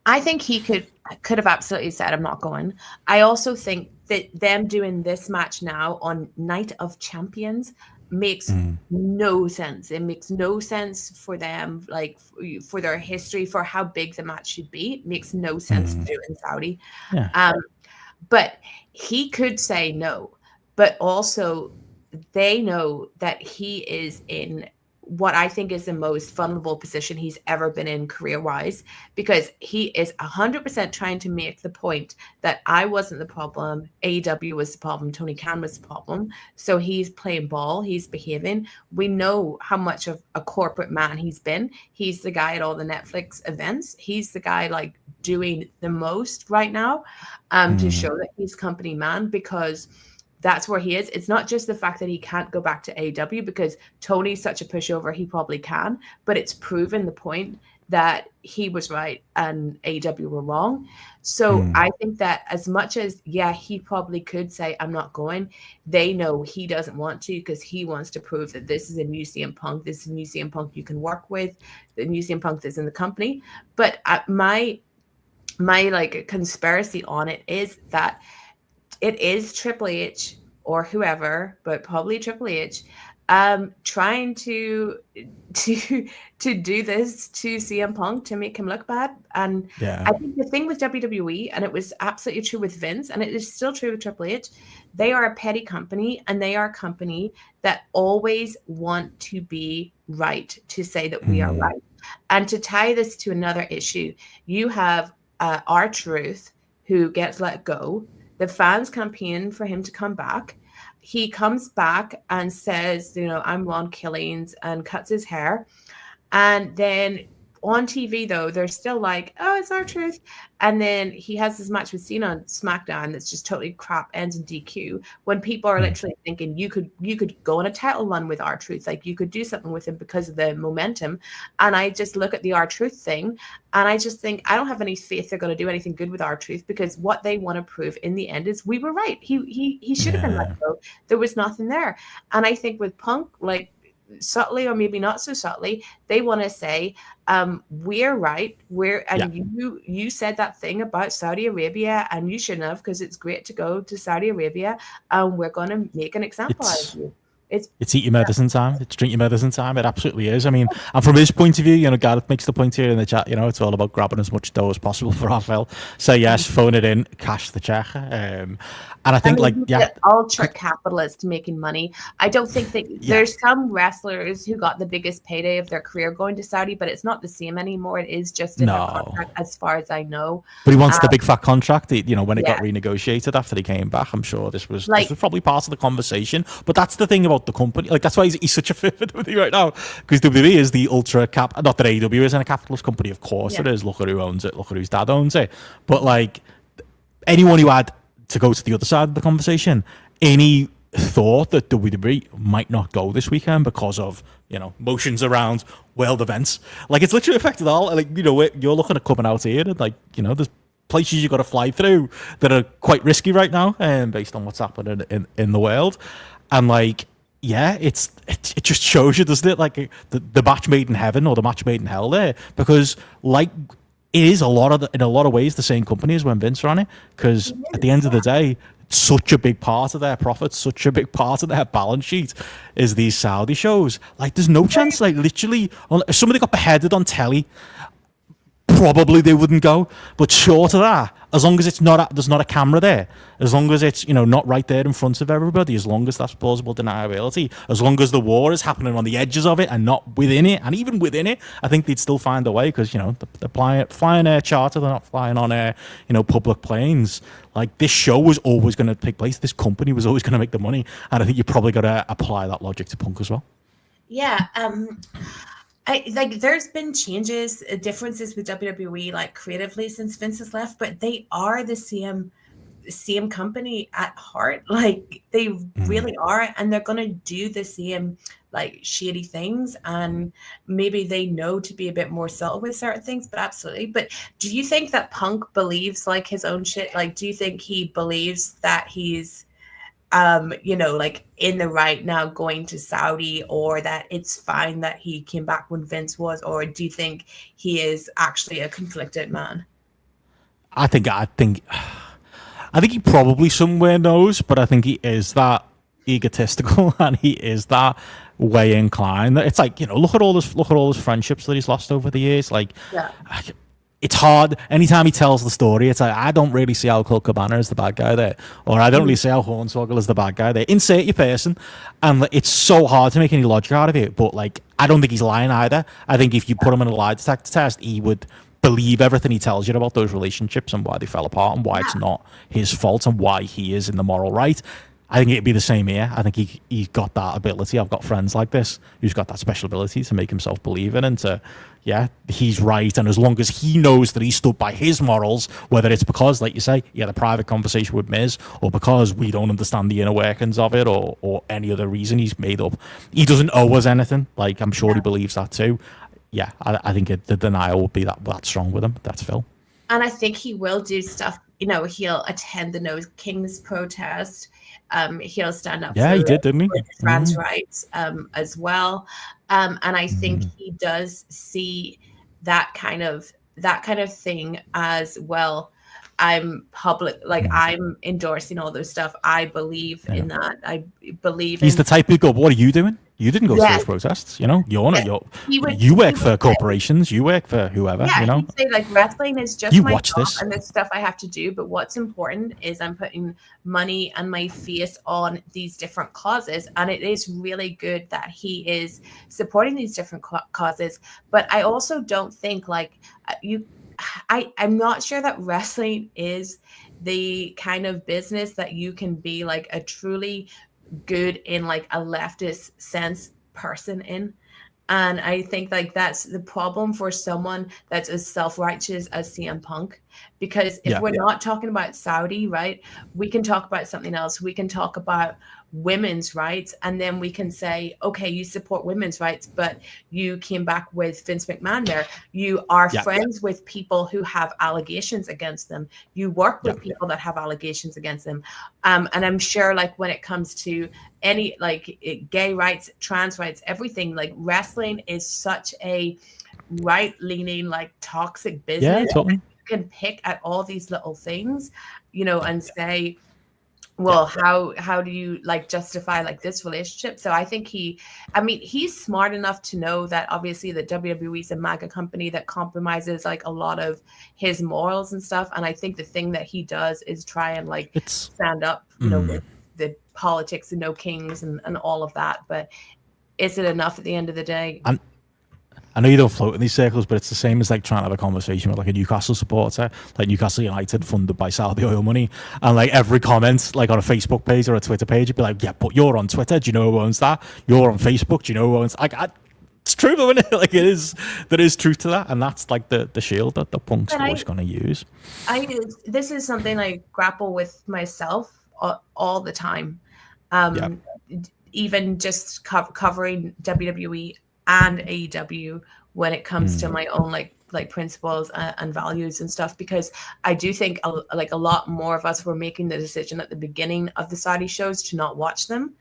I think he could have absolutely said, I'm not going. I also think that them doing this match now on Night of Champions makes no sense. It makes no sense for them, like for their history, for how big the match should be. It makes no sense to do it in Saudi. Yeah. But he could say no. But also, they know that he is in what I think is the most vulnerable position he's ever been in career-wise, because he is 100% trying to make the point that I wasn't the problem, AEW was the problem, Tony Khan was the problem. So he's playing ball, he's behaving. We know how much of a corporate man he's been. He's the guy at all the Netflix events. He's the guy like doing the most right now to show that he's company man, because that's where he is. It's not just the fact that he can't go back to AEW because Tony's such a pushover, he probably can, but it's proven the point that he was right and AEW were wrong. So I think that as much as, yeah, he probably could say, I'm not going, they know he doesn't want to, because he wants to prove that this is a new CM Punk. This is a new CM Punk you can work with, the new CM Punk that's in the company. But my like conspiracy on it is that it is Triple H or whoever, but probably Triple H, trying to do this to CM Punk to make him look bad. And I think the thing with WWE, and it was absolutely true with Vince, and it is still true with Triple H, they are a petty company, and they are a company that always want to be right, to say that we are right. And to tie this to another issue, you have R-Truth, who gets let go. The fans campaign for him to come back. He comes back and says, I'm Ron Killings, and cuts his hair. And then on TV, though, they're still like, oh, it's R-Truth. And then he has this match with Cena on SmackDown that's just totally crap, ends in DQ, when people are literally thinking you could go on a title run with R-Truth. Like, you could do something with him because of the momentum. And I just look at the R-Truth thing, and I just think, I don't have any faith they're going to do anything good with R-Truth, because what they want to prove in the end is we were right. He should have been let go. There was nothing there. And I think with Punk, like, subtly or maybe not so subtly, they want to say, we're right, you said that thing about Saudi Arabia, and you shouldn't have, because it's great to go to Saudi Arabia, and we're going to make an example out of you. It's eat your medicine time. It's drink your medicine time. It absolutely is. I mean, and from his point of view, Gareth makes the point here in the chat, it's all about grabbing as much dough as possible for Rafael. Say yes, phone it in, cash the check. And I think, ultra capitalist making money. I don't think that there's some wrestlers who got the biggest payday of their career going to Saudi, but it's not the same anymore. It is just in their contract, as far as I know. But he wants the big fat contract. When it got renegotiated after he came back, I'm sure this was probably part of the conversation. But that's the thing about the company. Like, that's why he's such a fit for WWE right now, because WWE is the ultra cap. Not that AEW isn't a capitalist company, of course it is. Look at who owns it. Look at whose dad owns it. But like, anyone who had to go to the other side of the conversation, any thought that WWE might not go this weekend because of motions around world events, like, it's literally affected all. Like, you're looking at coming out here, and there's places you got to fly through that are quite risky right now, based on what's happening in the world. And like, it just shows you, doesn't it, like the match made in heaven or the match made in hell there, because like, it is in a lot of ways the same company as when Vince ran it, because at the end of the day, such a big part of their profits, such a big part of their balance sheet is these Saudi shows. Like, there's no chance, like, literally, if somebody got beheaded on telly, probably they wouldn't go. But short of that, as long as there's not a camera there, as long as it's not right there in front of everybody, as long as that's plausible deniability, as long as the war is happening on the edges of it and not within it, and even within it, I think they'd still find a way, because they're flying air charter, they're not flying on air public planes. Like, this show was always going to take place, this company was always going to make the money, and I think you probably got to apply that logic to Punk as well. There's been changes, differences with WWE, like, creatively, since Vince has left, but they are the same company at heart. Like, they really are, and they're gonna do the same, like, shady things, and maybe they know to be a bit more subtle with certain things, but absolutely. But do you think that Punk believes, like, his own shit? Like, do you think he believes that he's like, in the right now going to Saudi, or that it's fine that he came back when Vince was, or do you think he is actually a conflicted man? I think he probably somewhere knows, but I think he is that egotistical and he is that way inclined. It's like, look at all his friendships that he's lost over the years. Like, it's hard. Anytime he tells the story, it's like, I don't really see how Colt Cabana is the bad guy there, or I don't really see how Hornswoggle is the bad guy there. Insert your person, and it's so hard to make any logic out of it. But like, I don't think he's lying either. I think if you put him in a lie detector test, he would believe everything he tells you about those relationships and why they fell apart and why it's not his fault and why he is in the moral right. I think it'd be the same here. I think he's got that ability. I've got friends like this who's got that special ability to make himself believe in, and to, he's right. And as long as he knows that he stood by his morals, whether it's because, like you say, he had a private conversation with Miz, or because we don't understand the inner workings of it, or any other reason he's made up, he doesn't owe us anything. Like, I'm sure he believes that too. yeah, I think the denial would be that strong with him. That's Phil. And I think he will do stuff. You know, he'll attend the No Kings protest. He'll stand up. Yeah, he did, didn't he? For trans rights as well. And I think he does see that kind of thing as well. I'm public, like I'm endorsing all those stuff. I believe in that. I believe he's the type who go, what are you doing? You didn't go to those protests, you know. You're not. You work for corporations. You work for whoever. You know. He'd say like wrestling is just my job and this stuff I have to do. But what's important is I'm putting money and my face on these different causes, and it is really good that he is supporting these different causes. But I also don't think like I'm not sure that wrestling is the kind of business that you can be like a truly good in like a leftist sense person in. And I think like that's the problem for someone that's as self-righteous as CM Punk, because if we're not talking about Saudi, right, we can talk about something else. We can talk about women's rights, and then we can say, okay, you support women's rights, but you came back with Vince McMahon there. You are friends with people who have allegations against them. You work with people that have allegations against them. And I'm sure like when it comes to any like gay rights, trans rights, everything, like wrestling is such a right-leaning, like toxic business. You can pick at all these little things, you know, and say, well, how do you like justify like this relationship? So I think he's smart enough to know that obviously the WWE is a MAGA company that compromises like a lot of his morals and stuff. And I think the thing that he does is try and like stand up, you know, with the politics and No Kings and all of that. But is it enough at the end of the day? I know you don't float in these circles, but it's the same as like trying to have a conversation with like a Newcastle supporter, like Newcastle United funded by Saudi oil money, and like every comment like on a Facebook page or a Twitter page, you'd be like, yeah, but you're on Twitter, do you know who owns that? You're on Facebook, do you know who owns like it's true though, isn't it? Like there is truth to that, and that's like the shield that the Punk's always going to use. This is something I grapple with myself all the time. Even just covering WWE and AEW when it comes to my own like principles and values and stuff, because I do think a lot more of us were making the decision at the beginning of the Saudi shows to not watch them,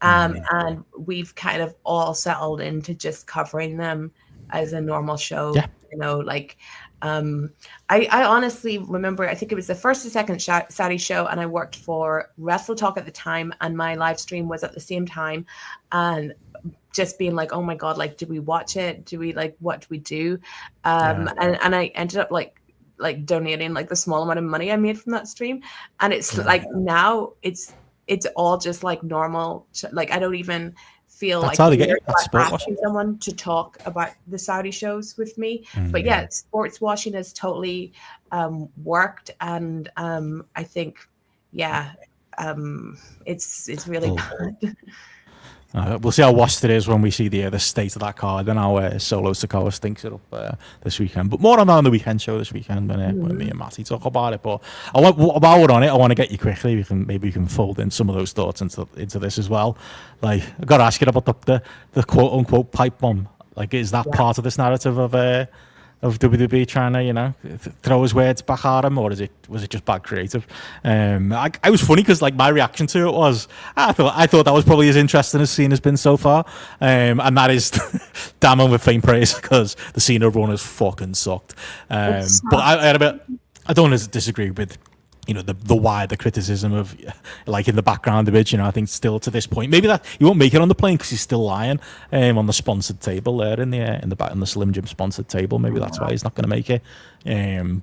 and we've kind of all settled into just covering them as a normal show. You know, like I honestly remember, I think it was the first or second Saudi show, and I worked for Wrestle Talk at the time, and my live stream was at the same time, and just being like, oh my God, like, do we watch it? Do we like, what do we do? And I ended up like donating like the small amount of money I made from that stream. And it's like, now it's all just like normal. Like, I don't even feel that's like how they get asking someone to talk about the Saudi shows with me. But yeah, sports washing has totally worked. And I think, it's really bad. We'll see how washed it is when we see the state of that card and how Solo Sikoa stinks it up this weekend. But more on that on the weekend show this weekend when me and Matty talk about it. But while we're on it, I want to get you quickly. Maybe we can fold in some of those thoughts into this as well. Like, I got to ask you about the quote unquote pipe bomb. Like, is that part of this narrative of WWE trying to, you know, throw his words back at him, or was it just bad creative? I was funny because like my reaction to it was I thought that was probably as interesting as Cena's been so far, and that is damn him with faint praise because the Cena run has fucking sucked. But I don't disagree with, you know, the wider criticism of like in the background of it, you know. I think still to this point, maybe that he won't make it on the plane because he's still lying on the sponsored table there in the back on the Slim Jim sponsored table. Maybe that's why he's not going to make it.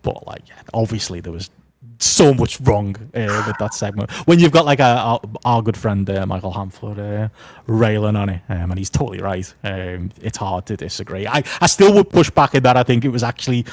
But like, obviously there was so much wrong with that segment when you've got like our good friend Michael Hamflett railing on it, and he's totally right. It's hard to disagree. I still would push back in that I think it was actually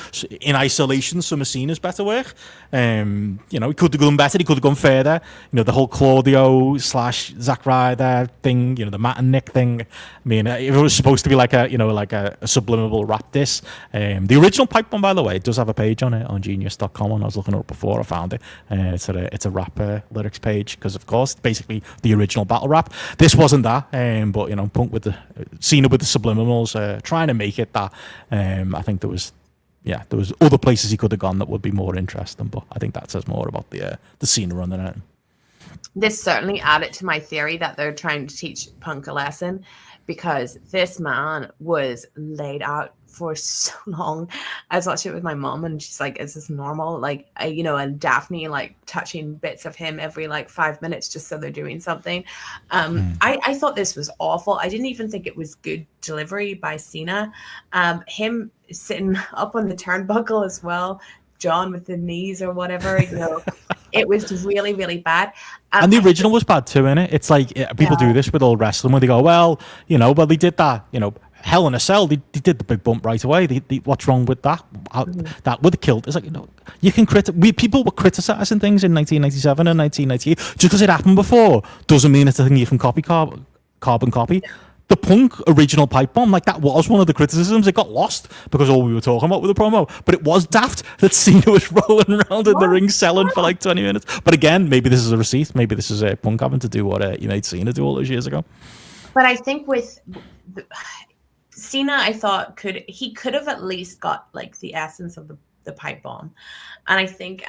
in isolation some of Cena's better work. You know, he could have gone better, he could have gone further. You know, the whole Claudio / Zack Ryder thing, you know, the Matt and Nick thing. I mean, if it was supposed to be like a subliminal rap diss, the original pipe bomb, by the way, it does have a page on it on genius.com, and I was looking it up before I found it. It's a rap lyrics page because, of course, basically the original battle rap. This wasn't that, but you know, Punk with the Cena with the subliminals, trying to make it that. I think there was other places he could have gone that would be more interesting, but I think that says more about the Cena run than anything. This certainly added to my theory that they're trying to teach Punk a lesson, because this man was laid out for so long. I was watching it with my mom, and she's like, "Is this normal?" Like, you know, and Daphne like touching bits of him every like 5 minutes just so they're doing something. I thought this was awful. I didn't even think it was good delivery by Cena. Him sitting up on the turnbuckle as well, John with the knees or whatever, you know. It was really, really bad. And the original was bad too, innit? It's like people do this with old wrestling where they go, well, you know, they did that, you know, Hell in a Cell, they did the big bump right away. What's wrong with that? That would have killed. It's like, you know, you can people were criticizing things in 1997 and 1998 just because it happened before doesn't mean it's a thing you can carbon copy. The Punk original pipe bomb, like that was one of the criticisms. It got lost because all we were talking about with the promo. But it was daft that Cena was rolling around in the ring selling for like 20 minutes. But again, maybe this is a receipt. Maybe this is Punk having to do what he made Cena do all those years ago. But I think with Cena, I thought could have at least got like the essence of the pipe bomb. And I think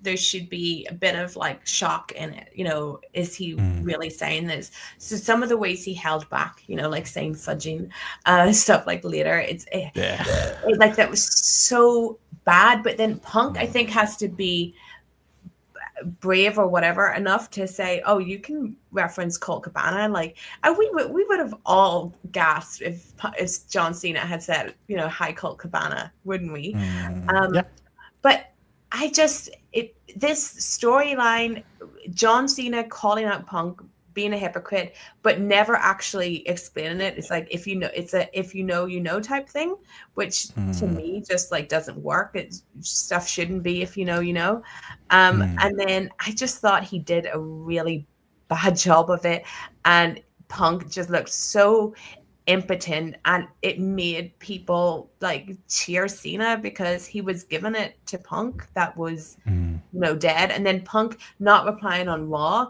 there should be a bit of like shock in it. You know, is he really saying this? So some of the ways he held back, you know, like saying fudging, stuff like later, like that was so bad. But then Punk, I think, has to be brave or whatever enough to say, oh, you can reference Colt Cabana, like, and we would have all gasped if John Cena had said, you know, hi Colt Cabana, wouldn't we? But I just this storyline, John Cena calling out Punk, being a hypocrite, but never actually explaining it. It's like, if you know, it's a if you know, you know type thing, which to me just like doesn't work. Stuff shouldn't be if you know, you know. And then I just thought he did a really bad job of it, and Punk just looked so impotent, and it made people like cheer Cena because he was giving it to Punk that was you know, dead. And then Punk not replying on Raw,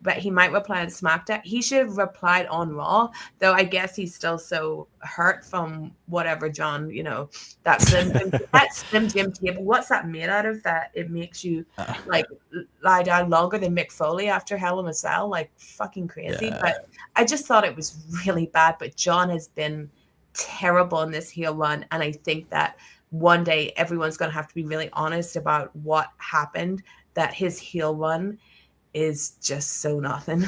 but he might reply on SmackDown. He should have replied on Raw, though I guess he's still so hurt from whatever John, you know, that Slim Jim table. What's that made out of that it makes you like lie down longer than Mick Foley after Hell in a Cell? Like fucking crazy. But I just thought it was really bad. But John has been terrible in this heel run, and I think that one day everyone's going to have to be really honest about what happened, that his heel run is just so nothing.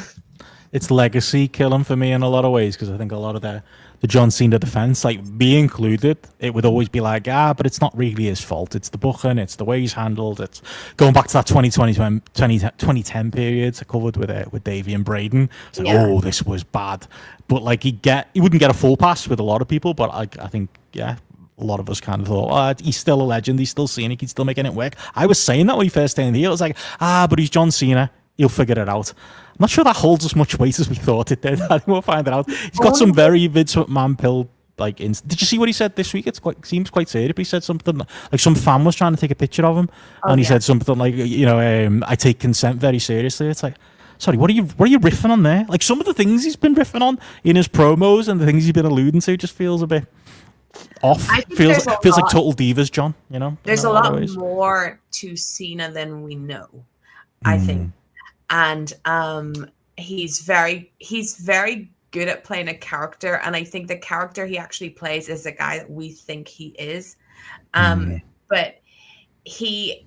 It's legacy killing for me in a lot of ways, because I think a lot of the John Cena defense, like me included, it would always be like, but it's not really his fault. It's the booking, it's the way he's handled. It's going back to that 2010 period I covered with Davey and Braden. It's like, oh, this was bad. But like he wouldn't get a full pass with a lot of people, but I think, a lot of us kind of thought, he's still a legend, he's still Cena, he's still making it work. I was saying that when he first turned heel. I was like, but he's John Cena, he'll figure it out. I'm not sure that holds as much weight as we thought it did. I think we'll find it out. He's got some very Vince McMahon pill, like, did you see what he said this week? Seems quite serious. He said something like some fan was trying to take a picture of him, and he said something like, you know, I take consent very seriously. It's like, sorry, what are you riffing on there? Like, some of the things he's been riffing on in his promos and the things he's been alluding to just feels a bit off. Feels like Total Divas, John, you know. There's a lot more to Cena than we know, I think. And he's very good at playing a character, and I think the character he actually plays is the guy that we think he is. But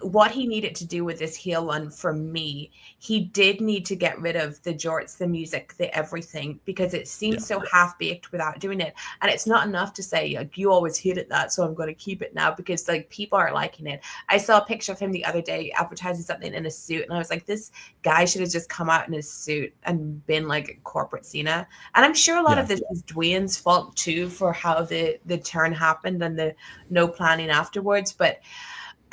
what he needed to do with this heel run, for me, he did need to get rid of the jorts, the music, the everything, because it seems so half-baked without doing it. And it's not enough to say, like, you always hated that, so I'm going to keep it now, because like people are liking it. I saw a picture of him the other day advertising something in a suit, and I was like, this guy should have just come out in his suit and been like corporate Cena. And I'm sure a lot of this is Dwayne's fault too, for how the turn happened and the no planning afterwards. But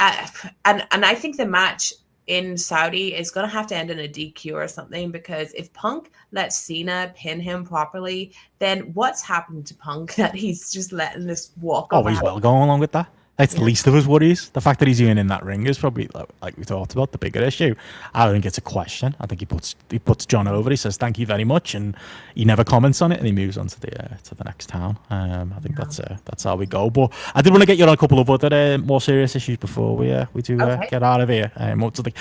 and I think the match in Saudi is going to have to end in a DQ or something, because if Punk lets Cena pin him properly, then what's happened to Punk that he's just letting this walk over? He's well going along with that. That's the least of his worries. The fact that he's even in that ring is probably, like we talked about, the bigger issue. I don't think it's a question. I think he puts John over. He says thank you very much, and he never comments on it, and he moves on to the next town. I think that's how we go. But I did want to get you on a couple of other more serious issues before we do get out of here.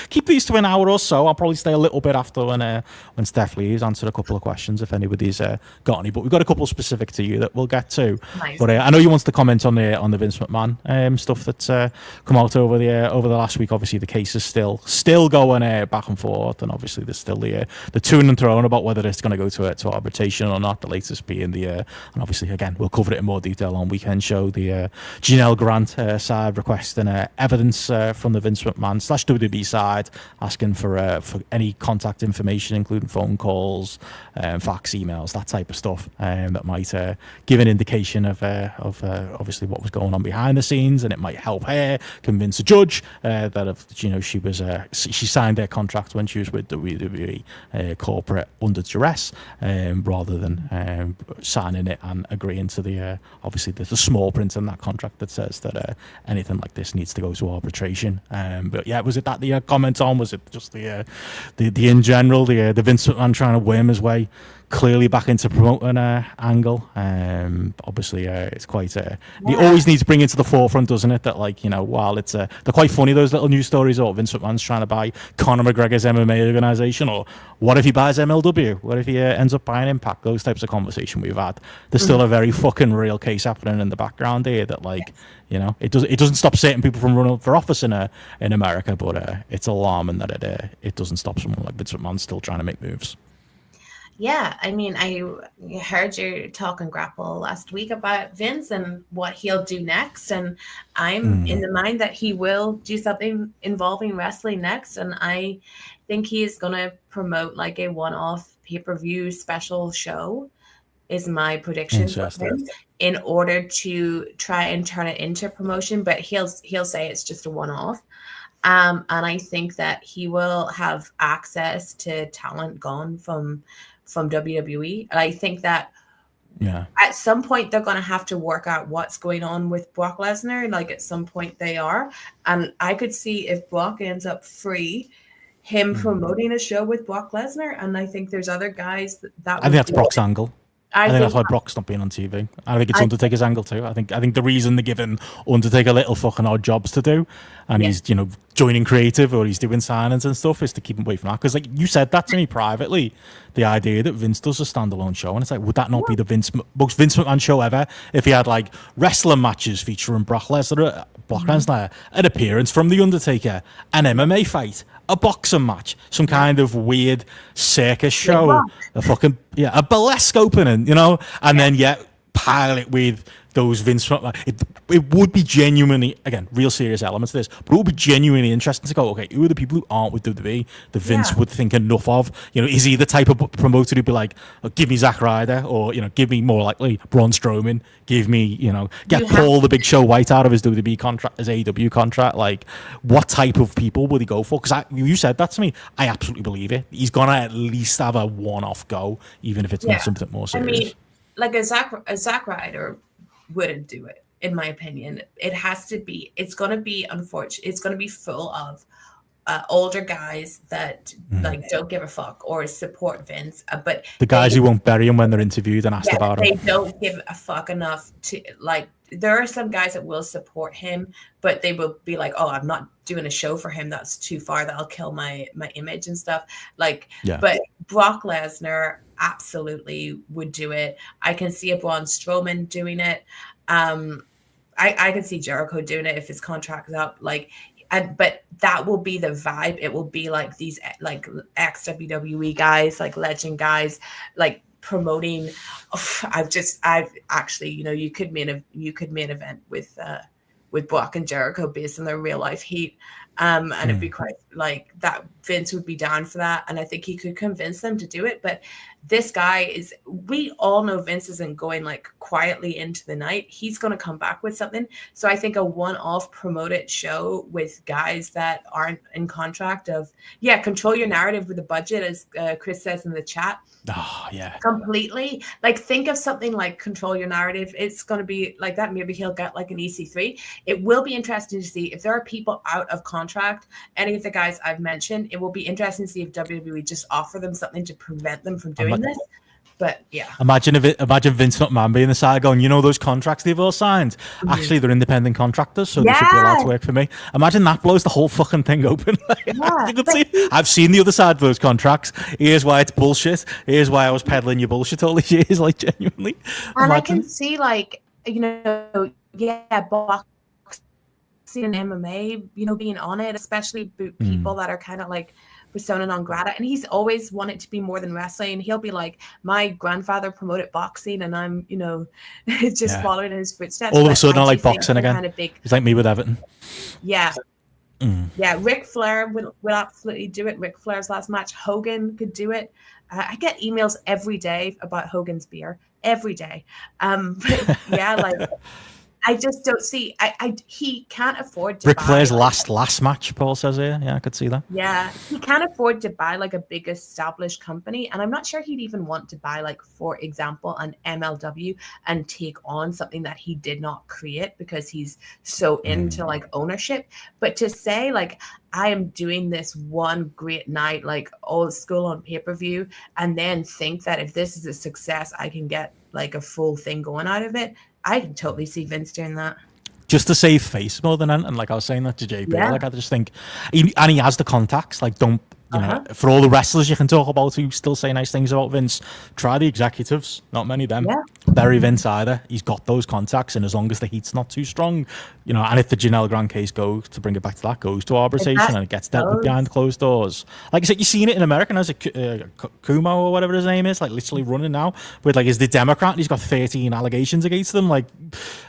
Keep these to an hour or so. I'll probably stay a little bit after when Steph leaves, answer a couple of questions if anybody's got any. But we've got a couple specific to you that we'll get to. Nice. But I know you wants to comment on the Vince McMahon stuff that's come out over the last week. Obviously, the case is still going back and forth, and obviously there's still the to and thrown about whether it's going to go to arbitration or not. The latest being and obviously again we'll cover it in more detail on Weekend Show. The Janel Grant side requesting evidence from the Vince McMahon / WWE side, asking for any contact information, including phone calls, fax, emails, that type of stuff that might give an indication of obviously what was going on behind the scenes, and it might help her convince a judge that she signed their contract when she was with WWE corporate under duress, rather than signing it and agreeing to the obviously there's a small print in that contract that says that anything like this needs to go to arbitration. But yeah, was it that the comment on? Was it just the in general the Vince McMahon trying to worm his way clearly back into promoting angle? Obviously it's quite he always needs to bring into the forefront, doesn't it, that while it's they're quite funny, those little news stories, or Vince McMahon's trying to buy Conor McGregor's MMA organization, or what if he buys MLW, what if he ends up buying Impact, those types of conversation we've had. There's still a very fucking real case happening in the background here that it doesn't stop certain people from running for office in America, but it's alarming that it doesn't stop someone like Vince McMahon still trying to make moves. Yeah, I mean, I heard you talk on GRAPPL last week about Vince and what he'll do next, and I'm in the mind that he will do something involving wrestling next, and I think he is going to promote like a one-off pay-per-view special show, is my prediction for him, in order to try and turn it into promotion, but he'll say it's just a one-off. And I think that he will have access to talent gone from WWE. And I think that at some point they're going to have to work out what's going on with Brock Lesnar. Like at some point they are. And I could see if Brock ends up free, him promoting a show with Brock Lesnar. And I think there's other guys that I think that's Brock's angle. I think that's why Brock's not being on TV. I think it's Undertaker's angle too. I think the reason they're giving Undertaker little fucking odd jobs to do, and he's joining creative or he's doing signings and stuff, is to keep him away from that. Because you said that to me privately, the idea that Vince does a standalone show, and it's like, would that not be the most Vince McMahon show ever if he had wrestling matches featuring Brock Lesnar, an appearance from the Undertaker, an MMA fight, a boxing match, some kind of weird circus show, a burlesque opening, and then pile it with those Vince McMahon. It would be genuinely, again, real serious elements to this, but it would be genuinely interesting to go, okay, who are the people who aren't with WWE that Vince would think enough of? Is he the type of promoter who'd be like, oh, give me Zack Ryder, or give me more likely Braun Strowman, give me, get Paul the Big Show White out of his WWE contract, his AEW contract. What type of people would he go for? Because you said that to me, I absolutely believe it. He's gonna at least have a one-off go, even if it's not something more serious. I mean, like a Zack Ryder wouldn't do it, in my opinion. It has to be, it's going to be unfortunate. It's going to be full of older guys that don't give a fuck or support Vince. But the guys who won't bury him when they're interviewed and asked about him. They don't give a fuck enough to there are some guys that will support him, but they will be like, oh, I'm not doing a show for him. That's too far. That'll kill my image and stuff. But Brock Lesnar absolutely would do it. I can see a Braun Strowman doing it. I can see Jericho doing it if his contract's up. But that will be the vibe. It will be like these ex WWE guys, legend guys, promoting. I've actually, you could main event with Brock and Jericho based on their real life heat, and it'd be quite that Vince would be down for that, and I think he could convince them to do it. But this guy is, we all know Vince isn't going like quietly into the night. He's going to come back with something. So I think a one-off promoted show with guys that aren't in contract of, control your narrative with the budget, as Chris says in the chat. Oh, yeah. Completely. Like, think of something like Control Your Narrative. It's going to be like that. Maybe he'll get like an EC3. It will be interesting to see if there are people out of contract, any of the guys I've mentioned. It will be interesting to see if WWE just offer them something to prevent them from doing this. But yeah, imagine Vince McMahon being the side going, those contracts they've all signed. Actually, they're independent contractors, so they should be allowed to work for me. Imagine that blows the whole fucking thing open. You could see, I've seen the other side of those contracts. Here's why it's bullshit. Here's why I was peddling your bullshit all these years. Like, genuinely. And I can see, like, boxing and MMA, being on it, especially people that are kind of like persona non grata, and he's always wanted to be more than wrestling. He'll be like, my grandfather promoted boxing, and I'm just following in his footsteps. All of a sudden I like boxing again. Kind of big. It's like me with Everton. Ric Flair will absolutely do it. Ric Flair's last match, Hogan could do it. I get emails every day about Hogan's beer every day. Like I just don't see. He can't afford to. Ric Flair's last match, Paul says here. Yeah, I could see that. Yeah, he can't afford to buy like a big established company, and I'm not sure he'd even want to buy, like, for example, an MLW and take on something that he did not create because he's so into like ownership. But to say like, I am doing this one great night, like old school on pay-per-view, and then think that if this is a success, I can get like a full thing going out of it. I can totally see Vince doing that. Just to save face more than anything. Like I was saying that to JP. Like I just think, he has the contacts. Like, don't, for all the wrestlers you can talk about who still say nice things about Vince, try the executives. Not many of them. Bury Vince either. He's got those contacts, and as long as the heat's not too strong, and if the Janel Grant case goes, to bring it back to that, goes to arbitration and it gets dealt with behind closed doors. Like I said, you've seen it in America. There's Kumo or whatever his name is, like literally running now with like, is the Democrat, and he's got 13 allegations against them. Like,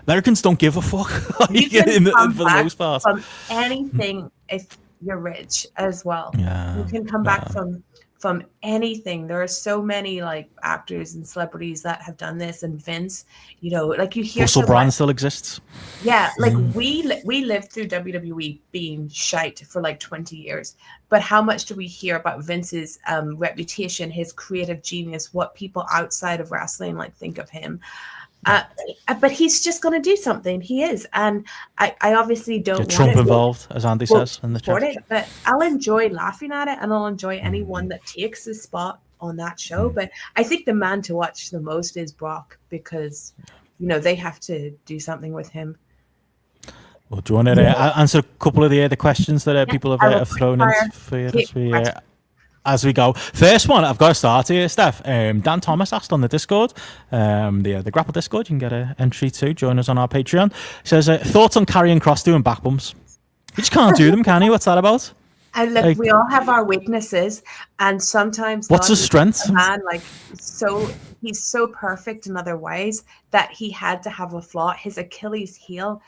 Americans don't give a fuck. For the most part. From anything if you're rich as well. You can come back from anything. There are so many like actors and celebrities that have done this, and Vince, like you hear Russell Brand still exists. Like we lived through WWE being shite for like 20 years, but how much do we hear about Vince's reputation, his creative genius, what people outside of wrestling like think of him? But he's just going to do something. He is, and I obviously don't want Trump involved, as Andy says in the chat. But I'll enjoy laughing at it, and I'll enjoy anyone that takes his spot on that show. But I think the man to watch the most is Brock, because they have to do something with him. Well, do you want to answer a couple of the questions that people have thrown in for you as we go? First one, I've got to start here, Steph. Dan Thomas asked on the Discord, the GRAPPL Discord, you can get an entry to. Join us on our Patreon. He says, thoughts on Karrion Kross doing back bumps? You just can't do them, can you? What's that about? And look, we all have our weaknesses, and sometimes what's his strength? Man, like, he's so perfect in other ways that he had to have a flaw. His Achilles heel.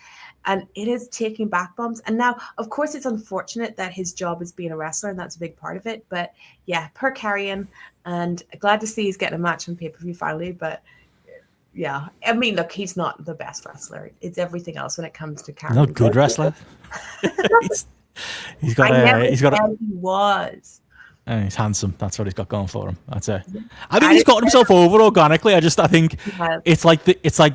And it is taking back bumps. And now, of course, it's unfortunate that his job is being a wrestler, and that's a big part of it. But yeah, per Karrion, and glad to see he's getting a match on pay-per-view finally. But yeah, I mean, look, he's not the best wrestler. It's everything else when it comes to Karrion. Not good wrestler. He was. And he's handsome. That's what he's got going for him. That's it. I think he's gotten himself over organically. I think it's like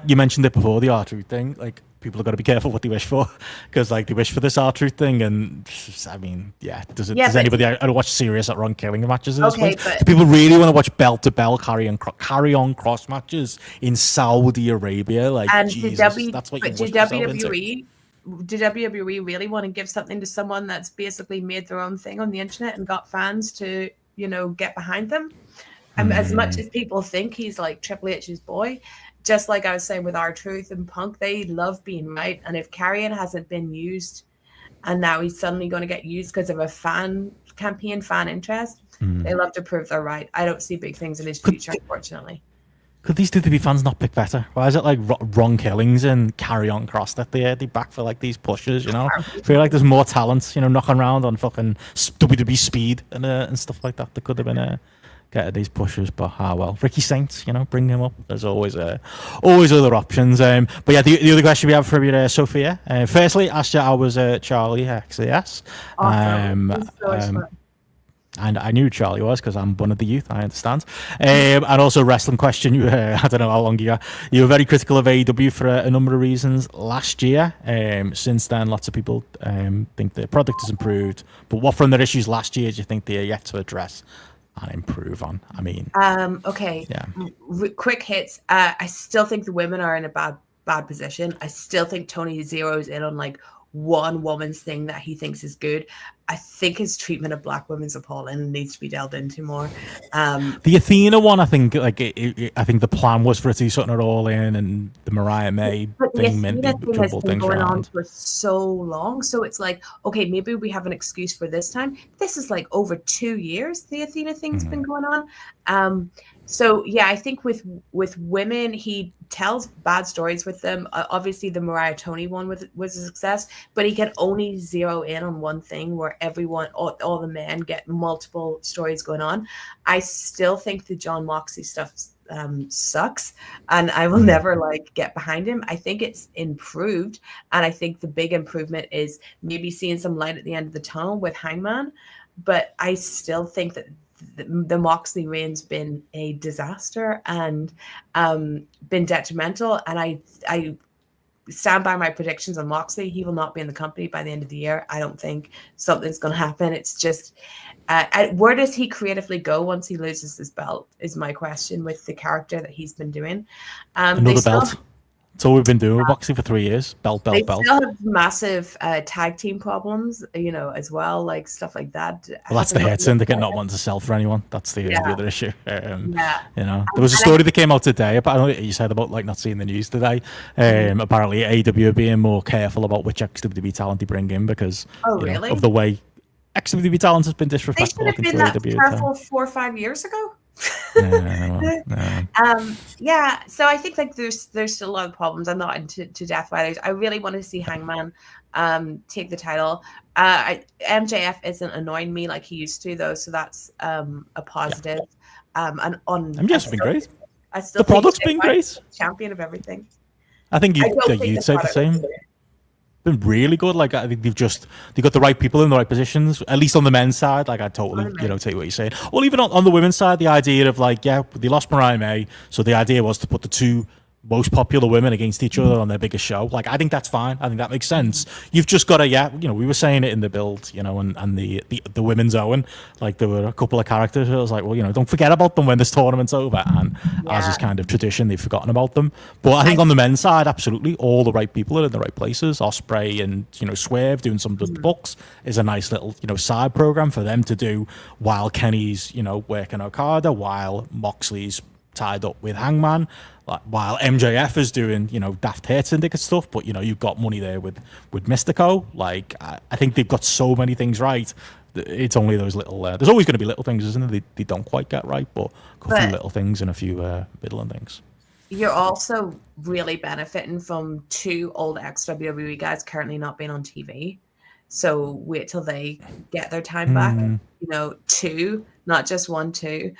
you mentioned it before, the R-Truth thing. Like, people have got to be careful what they wish for, because like they wish for this R-Truth thing, and I mean, does anybody watch serious at Ron Killing matches at this point? Do people really want to watch belt to belt Karrion Kross matches in Saudi Arabia? Like, and Jesus, that's what you wish WWE. Did WWE really want to give something to someone that's basically made their own thing on the internet and got fans to, get behind them? As much as people think he's like Triple H's boy, just like I was saying with R-Truth and Punk, they love being right. And if Karrion hasn't been used, and now he's suddenly going to get used because of a fan campaign, fan interest, they love to prove they're right. I don't see big things in his future, unfortunately. Could these WWE fans not pick better? Why is it like Ron Killings and Carry On Cross that they back for like these pushes? You know, I feel like there's more talent, you know, knocking around on fucking WWE speed and stuff like that. That could have been get these pushes, but well, Ricky Saints, you know, bring him up. There's always other options. But yeah, the other question we have for you, Sophia. Firstly, asked you how was Charlie XAS. Awesome. And I knew Charlie was because I'm one of the youth. I understand. And also wrestling question. You, I don't know how long you got. You were very critical of AEW for a number of reasons last year. Since then, lots of people think the product has improved. But what from their issues last year do you think they are yet to address and improve on? I mean, okay. Yeah. Quick hits. I still think the women are in a bad position. I still think Tony zeroes in on like one woman's thing that he thinks is good. I think his treatment of black women's appalling and needs to be delved into more. The Athena one, I think, like I think the plan was for it to be something at All In, and the Mariah May thing meant they jumbled things going around on for so long. So it's like, okay, maybe we have an excuse for this time. This is like over 2 years the Athena thing's been going on. So yeah, I think with women, he tells bad stories with them. Obviously, the Mariah Tony one was a success, but he can only zero in on one thing where everyone, all the men, get multiple stories going on. I still think the John Moxley stuff sucks, and I will never like get behind him. I think it's improved, and I think the big improvement is maybe seeing some light at the end of the tunnel with Hangman. But I still think that the Moxley reign's been a disaster and been detrimental, and I stand by my predictions on Moxley. He will not be in the company by the end of the year. I don't think something's going to happen. It's just where does he creatively go once he loses his belt is my question with the character that he's been doing. Another belt. That's all we've been doing with Moxley for 3 years. Belt. They still have massive tag team problems, you know, as well, like stuff like that. Well, that's the Hurt Syndicate not wanting to sell for anyone. That's the other issue. You know, there was a And story that came out today. Apparently, you said about like not seeing the news today. Apparently, AEW are being more careful about which XWB talent they bring in because really? of the way XWB talent has been They disrespectful. should have been that careful 4 or 5 years ago. Yeah, so I think like there's still a lot of problems. I'm not into death riders. I really want to see Hangman take the title. MJF isn't annoying me like he used to though, so that's a positive. And on MJF's been great. I still the product's been great. Champion of everything. I think you'd say the same. Been really good. Like I think they've got the right people in the right positions. At least on the men's side, like I totally take what you're saying. Well, even on the women's side, the idea of like they lost Mariah May, so the idea was to put the two most popular women against each other on their biggest show. Like I think that's fine. I think that makes sense. You've just got to we were saying it in the build, and the women's Owen, like there were a couple of characters who I was like, well, don't forget about them when this tournament's over, and as is kind of tradition, they've forgotten about them. But I think on the men's side, absolutely all the right people are in the right places. Ospreay and Swerve doing some of the books is a nice little side program for them to do while Kenny's working Okada, while Moxley's tied up with Hangman, while MJF is doing Daft Hurt Syndicate stuff. But you've got money there with Mystico. Like I think they've got so many things right. It's only those little there's always going to be little things, isn't there, they don't quite get right, but a few little things and a few middling things. You're also really benefiting from 2 old ex-WWE guys currently not being on TV. So wait till they get their time back. 2, not just 1, 2.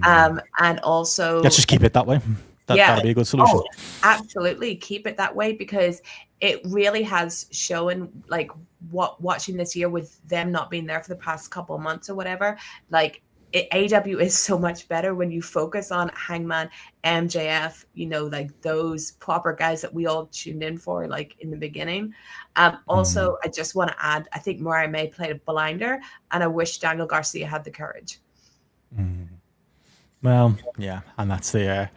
And also, let's just keep it that way. That'll be a good solution. Oh, absolutely, keep it that way, because it really has shown, like, watching this year with them not being there for the past couple of months or whatever, like AEW is so much better when you focus on Hangman, MJF, like those proper guys that we all tuned in for, like in the beginning. Also, I just want to add, I think Mariah May played a blinder, and I wish Daniel Garcia had the courage. Well, yeah, and that's the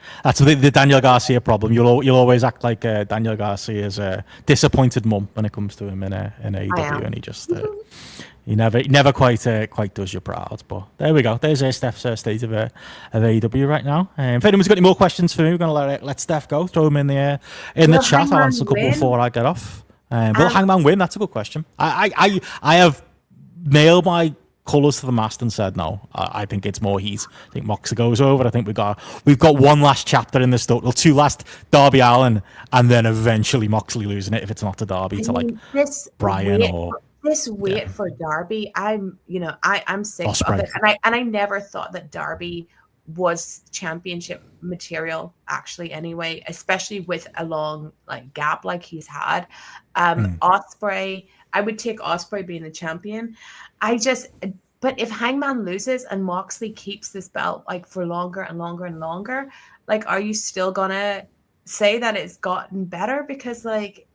Daniel Garcia problem. You'll always act like Daniel Garcia's a disappointed mum when it comes to him in AEW, and he just he never quite does you proud. But there we go. There's Steph's state of AEW right now. If anyone's got any more questions for me, we're gonna let Steph go. Throw them in the chat. I'll answer a couple before I get off. Will Hangman win? That's a good question. I have nailed my colours to the mast and said no. I think it's more heat. I think Moxley goes over. I think we've got one last chapter in this story. Well, two last, Darby Allin, and then eventually Moxley losing it if it's not to Darby, to like Brian or this wait for Darby. I'm sick Osprey. of it, and I never thought that Darby was championship material actually anyway, especially with a long like gap like he's had. Osprey, I would take Osprey being the champion. But if Hangman loses and Moxley keeps this belt like for longer and longer and longer, like, are you still gonna say that it's gotten better? Because like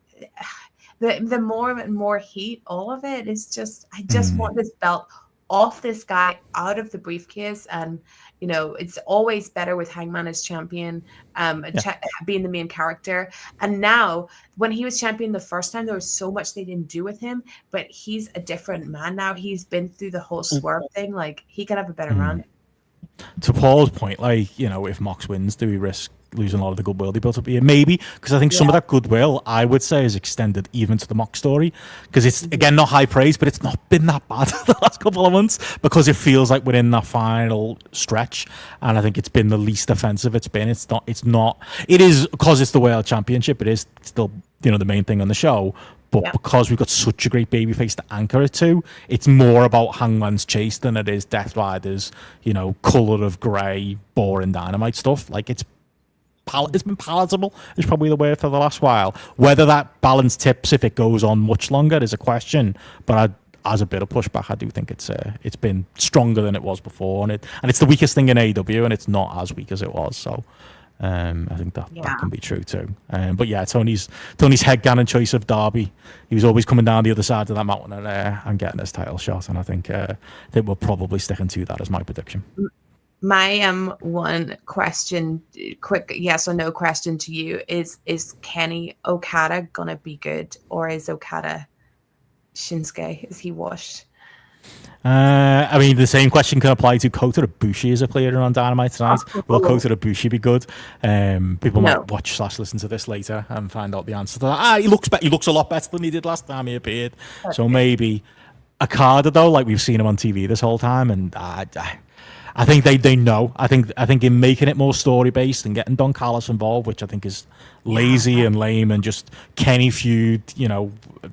the more and more heat, all of it is just, I just want this belt off this guy, out of the briefcase. And it's always better with Hangman as champion, being the main character. And now when he was champion the first time, there was so much they didn't do with him, but he's a different man now. He's been through the whole swerve thing. Like, he can have a better run. To Paul's point, like, if Mox wins, do we risk losing a lot of the goodwill they built up here? Maybe, because I think some of that goodwill, I would say, is extended even to the Mox story, because it's, again, not high praise, but it's not been that bad the last couple of months, because it feels like we're in that final stretch, and I think it's been the least offensive it's been. It is, because it's the World Championship, it is still, the main thing on the show, but because we've got such a great babyface to anchor it to, it's more about Hangman's Chase than it is Death Rider's, colour of grey, boring Dynamite stuff. Like, it's been palatable, is probably the word for the last while. Whether that balance tips if it goes on much longer is a question, but as a bit of pushback, I do think it's been stronger than it was before, and it's the weakest thing in AEW, and it's not as weak as it was. So I think that can be true too. But yeah, Tony's headcanon choice of Darby, he was always coming down the other side of that mountain and getting his title shot, and I think we're probably sticking to that as my prediction. My one question, quick yes or no question to you is Kenny Okada gonna be good, or is Okada Shinsuke? Is he washed? I mean, the same question can apply to Kota Ibushi as a player on Dynamite tonight. Will Kota Ibushi be good? People might watch / listen to this later and find out the answer to that. He looks a lot better than he did last time he appeared. So maybe Okada, though, like we've seen him on TV this whole time, and I think they know. I think in making it more story based and getting Don Callis involved, which I think is lazy and lame, and just Kenny feud,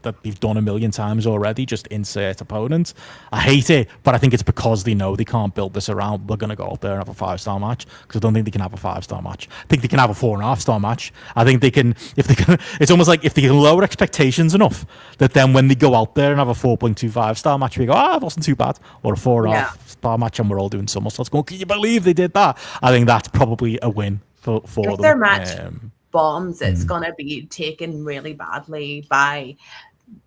that they've done a million times already, just insert opponent. I hate it, but I think it's because they know they can't build this around. They're going to go out there and have a 5-star match, because I don't think they can have a 5-star match. I think they can have a 4.5-star match. I think they can, it's almost like if they can lower expectations enough that then when they go out there and have a 4.25-star match, we go, it wasn't too bad, or a 4.5-star match, and we're all doing somersaults going, can you believe they did that? I think that's probably a win for if them. Their match bombs, it's going to be taken really badly by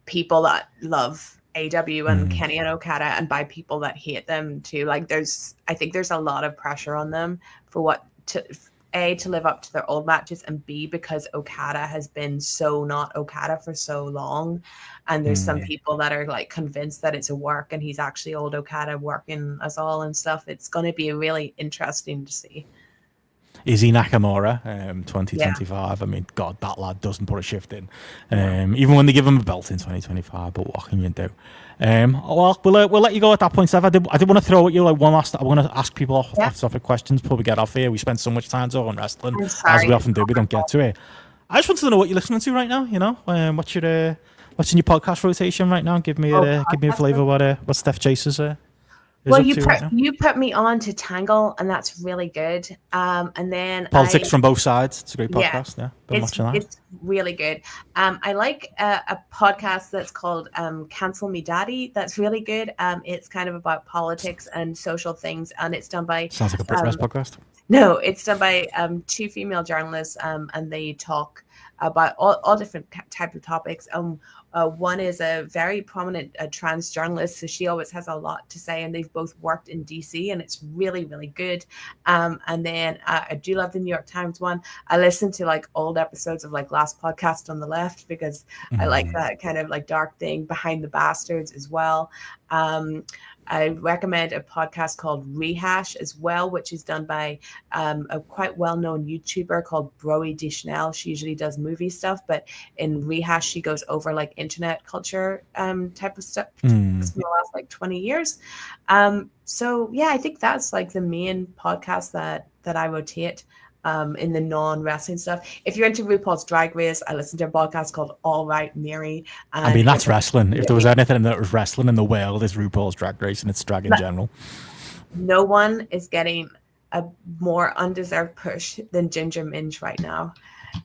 people that love AW and Kenny and Okada, and by people that hate them too. Like, I think there's a lot of pressure on them for to live up to their old matches, and B, because Okada has been so not Okada for so long, and there's some people that are like convinced that it's a work and he's actually old Okada working us all and stuff. It's going to be really interesting to see. Is he Nakamura 2025? I mean, God, that lad doesn't put a shift in. Even when they give him a belt in 2025, but what can you do? Well, we'll let you go at that point, Steph. I did want to throw at you like one last. I want to ask people off-topic questions before we get off here. We spent so much time talking wrestling, as we often do. We don't get to it. I just wanted to know what you're listening to right now. What's in your podcast rotation right now? Give me a flavor what Steph Chase is. Well, you put me on to Tangle, and that's really good. And then Politics from Both Sides. It's a great podcast. Yeah, been watching that. It's really good. I like a podcast that's called Cancel Me Daddy. That's really good. It's kind of about politics and social things, and it's done by sounds like a Brit Rest podcast. No, it's done by two female journalists, and they talk about all different type of topics. One is a very prominent trans journalist, so she always has a lot to say, and they've both worked in DC, and it's really, really good. And then I do love the New York Times one. I listen to like old episodes of like Last Podcast on the Left, because I like that kind of like dark thing. Behind the Bastards as well. I recommend a podcast called Rehash as well, which is done by a quite well-known YouTuber called Broe Deschanel. She usually does movie stuff, but in Rehash, she goes over like internet culture type of stuff for the last like 20 years. So yeah, I think that's like the main podcast that I rotate in the non-wrestling stuff. If you're into RuPaul's Drag Race, I listen to a podcast called All Right Mary. I mean, that's wrestling. If there was anything that was wrestling in the world, it's RuPaul's Drag Race, and it's drag in general. No one is getting a more undeserved push than Ginger Minj right now.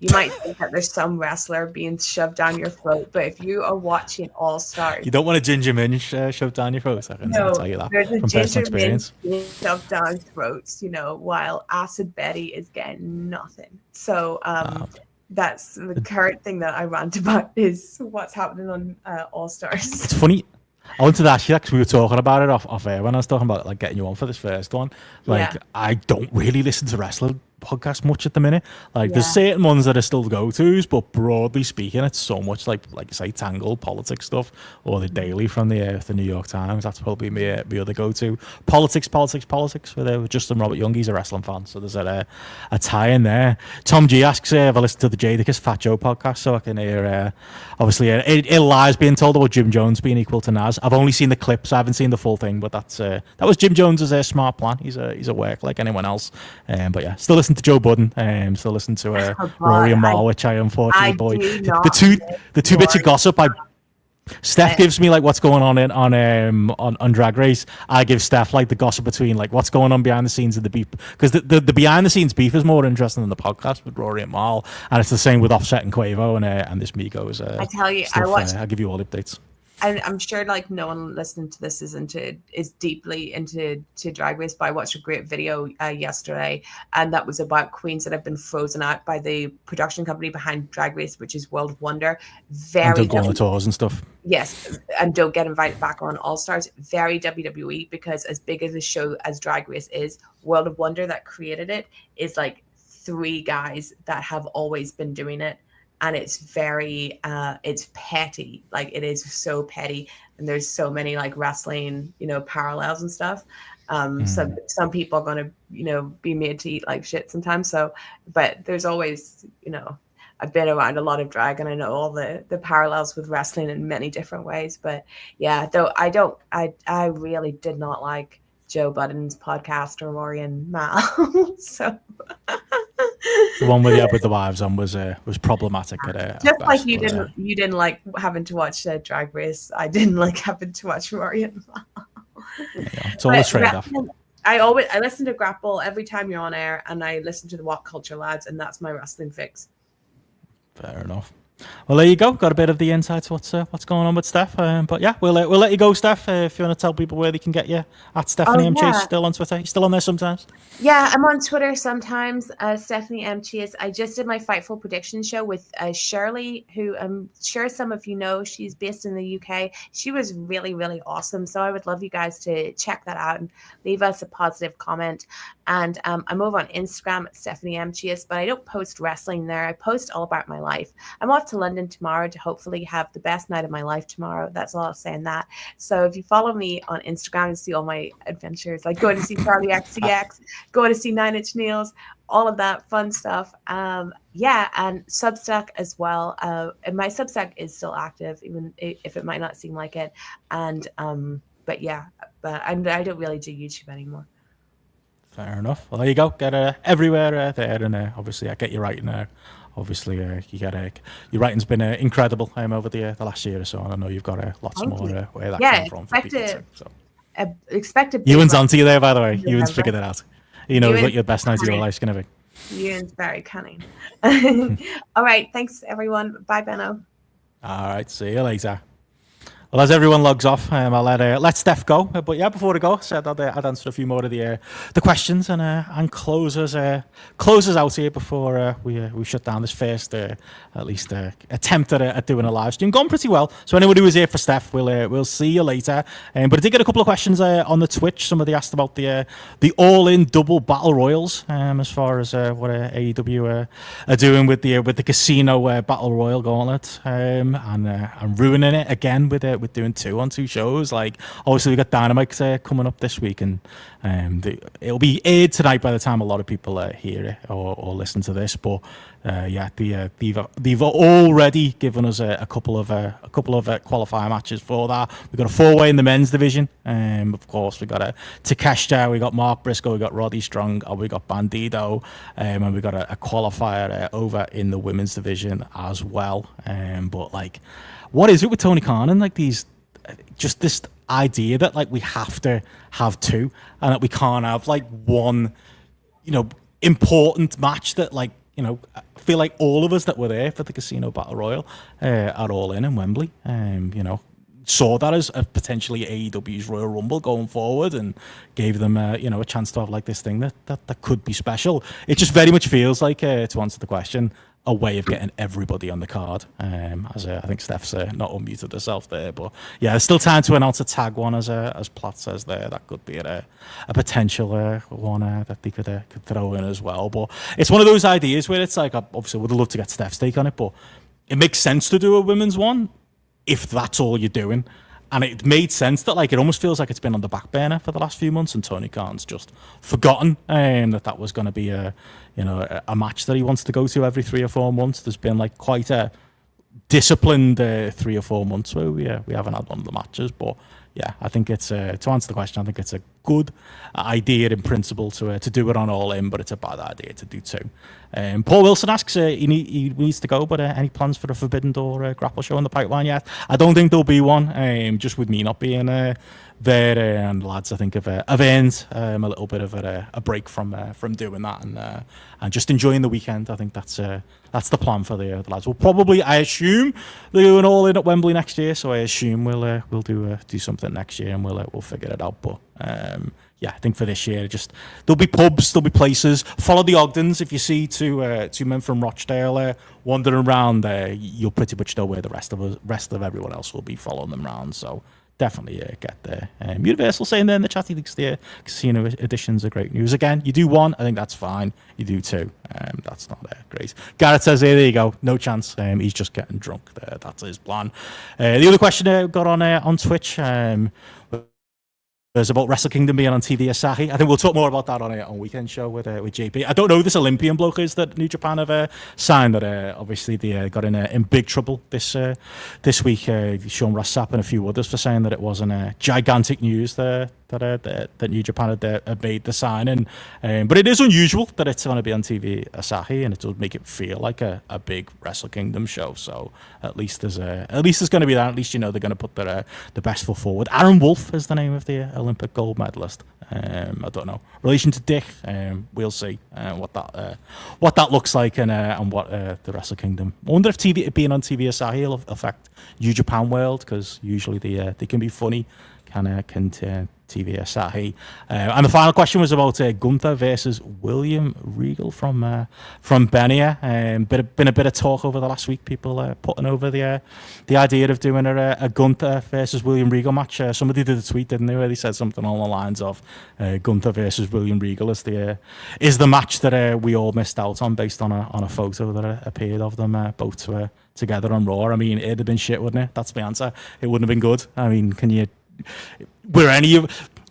You might think that there's some wrestler being shoved down your throat, but if you are watching All Stars, you don't want a Ginger Minj shoved down your throat. I can tell you that there's a from personal experience. Being shoved down throats, while Acid Betty is getting nothing. So that's the current thing that I rant about is what's happening on All Stars. It's funny. I wanted to ask you that because we were talking about it off air when I was talking about like getting you on for this first one. Like, I don't really listen to wrestling podcast much at the minute. Like there's certain ones that are still go-tos, but broadly speaking, it's so much like you say, Tangled politics stuff, or the Daily from the New York Times. That's probably my other go-to. Politics with Justin Robert Young. He's a wrestling fan, so there's a tie in there. Tom G asks if I listen to the Jadakiss Fat Joe podcast, so I can hear obviously it lies being told about Jim Jones being equal to Nas. I've only seen the clips, I haven't seen the full thing, but that was Jim Jones's smart plan. He's a work like anyone else, but yeah, still listen to Joe Budden, still listen to Rory and Mal, which I unfortunately the two bits of gossip. Steph gives me like what's going on Drag Race. I give Steph like the gossip between like what's going on behind the scenes of the beef, because the behind the scenes beef is more interesting than the podcast with Rory and Mal, and it's the same with Offset and Quavo and this Migos. I tell you, stuff, I'll give you all updates. I'm sure like no one listening to this is deeply into Drag Race, but I watched a great video yesterday, and that was about queens that have been frozen out by the production company behind Drag Race, which is World of Wonder. And don't go on the tours and stuff. Yes, and don't get invited back on All Stars. Very WWE, because as big as a show as Drag Race is, World of Wonder that created it is like 3 guys that have always been doing it. And it's very, it's petty. Like it is so petty, and there's so many like wrestling, parallels and stuff. So some people are going to, be made to eat like shit sometimes. So, but there's always, I've been around a lot of drag, and I know all the parallels with wrestling in many different ways. But yeah, though I really did not like Joe Budden's podcast or Rory and Mal. So. The one with the wives on was problematic. Just like you didn't like having to watch Drag Race. I didn't like having to watch Rory and Mal. Yeah, it's all a trade-off. I listen to GRAPPL every time you're on air, and I listen to the What Culture lads, and that's my wrestling fix. Fair enough. Well, there you go. Got a bit of the insights what's going on with Steph. But yeah, we'll let you go, Steph. If you want to tell people where they can get you at Stephanie M. Chase, still on Twitter. You still on there sometimes? Yeah, I'm on Twitter sometimes. Stephanie M. Chase. I just did my Fightful prediction show with Shirley, who I'm sure some of you know. She's based in the UK. She was really, really awesome. So I would love you guys to check that out and leave us a positive comment. And I'm over on Instagram at Stephanie M. Chase, but I don't post wrestling there. I post all about my life. I'm off to London tomorrow to hopefully have the best night of my life tomorrow. That's all I'll say in that. So if you follow me on Instagram and see all my adventures, like going to see Charlie XCX, going to see 9 Inch Nails, all of that fun stuff. Yeah, and Substack as well. And my Substack is still active, even if it might not seem like it. And but yeah, but I don't really do YouTube anymore. Fair enough. Well, there you go. Get everywhere there, and obviously I get you writing there. Obviously, you get your writing's been incredible over the last year or so, and I know you've got lots more where that came from. Expect a Ewan's onto you there, by the way. Ewan's figured it out. You know what your best night of your life's going to be. Ewan's very cunning. All right. Thanks, everyone. Bye, Benno. All right. See you later. Well, as everyone logs off, I'll let Steph go. But yeah, before I go, I said I'd answer a few more of the questions and close us out here before we shut down this first at least attempt at doing a live stream. Gone pretty well. So anybody who was here for Steph, we'll see you later. But I did get a couple of questions on the Twitch. Somebody asked about the all-in double battle royals as far as what AEW are doing with the casino battle royal gauntlet and ruining it again with with doing 2 on 2 shows. Like, obviously we got Dynamite coming up this week, and it'll be aired tonight by the time a lot of people hear it or listen to this. But they've already given us a couple of qualifier matches for that. We've got a 4-way in the men's division. Of course, we got Takeshita, we got Mark Briscoe, we got Roddy Strong, and we got Bandido, and we got a qualifier over in the women's division as well. But like, what is it with Tony Khan and like these, just this idea that like we have to have 2 and that we can't have like one, important match that like, I feel like all of us that were there for the Casino Battle Royal are all in Wembley, saw that as a potentially AEW's Royal Rumble going forward, and gave them a chance to have like this thing that could be special. It just very much feels like, to answer the question, a way of getting everybody on the card. As I think Steph's not unmuted herself there, but yeah, there's still time to announce a tag one, as Platt says there. That could be a potential one that they could throw in as well. But it's one of those ideas where it's like, obviously would love to get Steph's take on it, but it makes sense to do a women's one if that's all you're doing. And it made sense that like it almost feels like it's been on the back burner for the last few months, and Tony Khan's just forgotten that was going to be a match that he wants to go to every 3 or 4 months. There's been like quite a disciplined 3 or 4 months where we haven't had one of the matches. But yeah, I think it's to answer the question, I think it's a good idea in principle to do it on All In, but it's a bad idea to do 2. Paul Wilson asks, he needs to go, but any plans for a Forbidden Door grapple show in the pipeline yet? I don't think there'll be one, just with me not being there, and lads I think have earned a little bit of a break from doing that, and just enjoying the weekend. I think that's the plan for the lads. We'll probably, I assume, they're doing All In at Wembley next year, so I assume we'll do something next year, and we'll figure it out. But yeah, I think for this year, just there'll be pubs, there'll be places. Follow the Ogdens. If you see two men from Rochdale wandering around, you'll pretty much know where the rest of everyone else will be following them around. So definitely get there. Universal saying there in the chat, he thinks the casino editions are great news. Again, you do 1, I think that's fine. You do 2, that's not great. Garrett says, there you go, no chance. He's just getting drunk there. That's his plan. The other question I got on Twitch, there's about Wrestle Kingdom being on TV Asahi. I think we'll talk more about that on Weekend Show with JP. I don't know who this Olympian bloke is that New Japan have signed. That obviously they got in big trouble this week. Sean Ross Sapp and a few others for saying that it wasn't gigantic news that New Japan had made the signing. But it is unusual that it's going to be on TV Asahi, and it does make it feel like a big Wrestle Kingdom show. So at least there's going to be that. At least they're going to put the best foot forward. Aaron Wolf is the name of the Olympic gold medalist. I don't know relation to Dick. We'll see what that looks like, and what the Wrestle Kingdom. I wonder if being on TV Asahi will affect New Japan World, because usually they can be funny. Can TV Asahi. And the final question was about Gunther versus William Regal from Benia. Been a bit of talk over the last week. People putting over the idea of doing a Gunther versus William Regal match. Somebody did a tweet, didn't they, where they said something along the lines of Gunther versus William Regal is the match that we all missed out on, based on a photo that appeared of them both together on Raw. I mean, it'd have been shit, wouldn't it? That's my answer. It wouldn't have been good. I mean,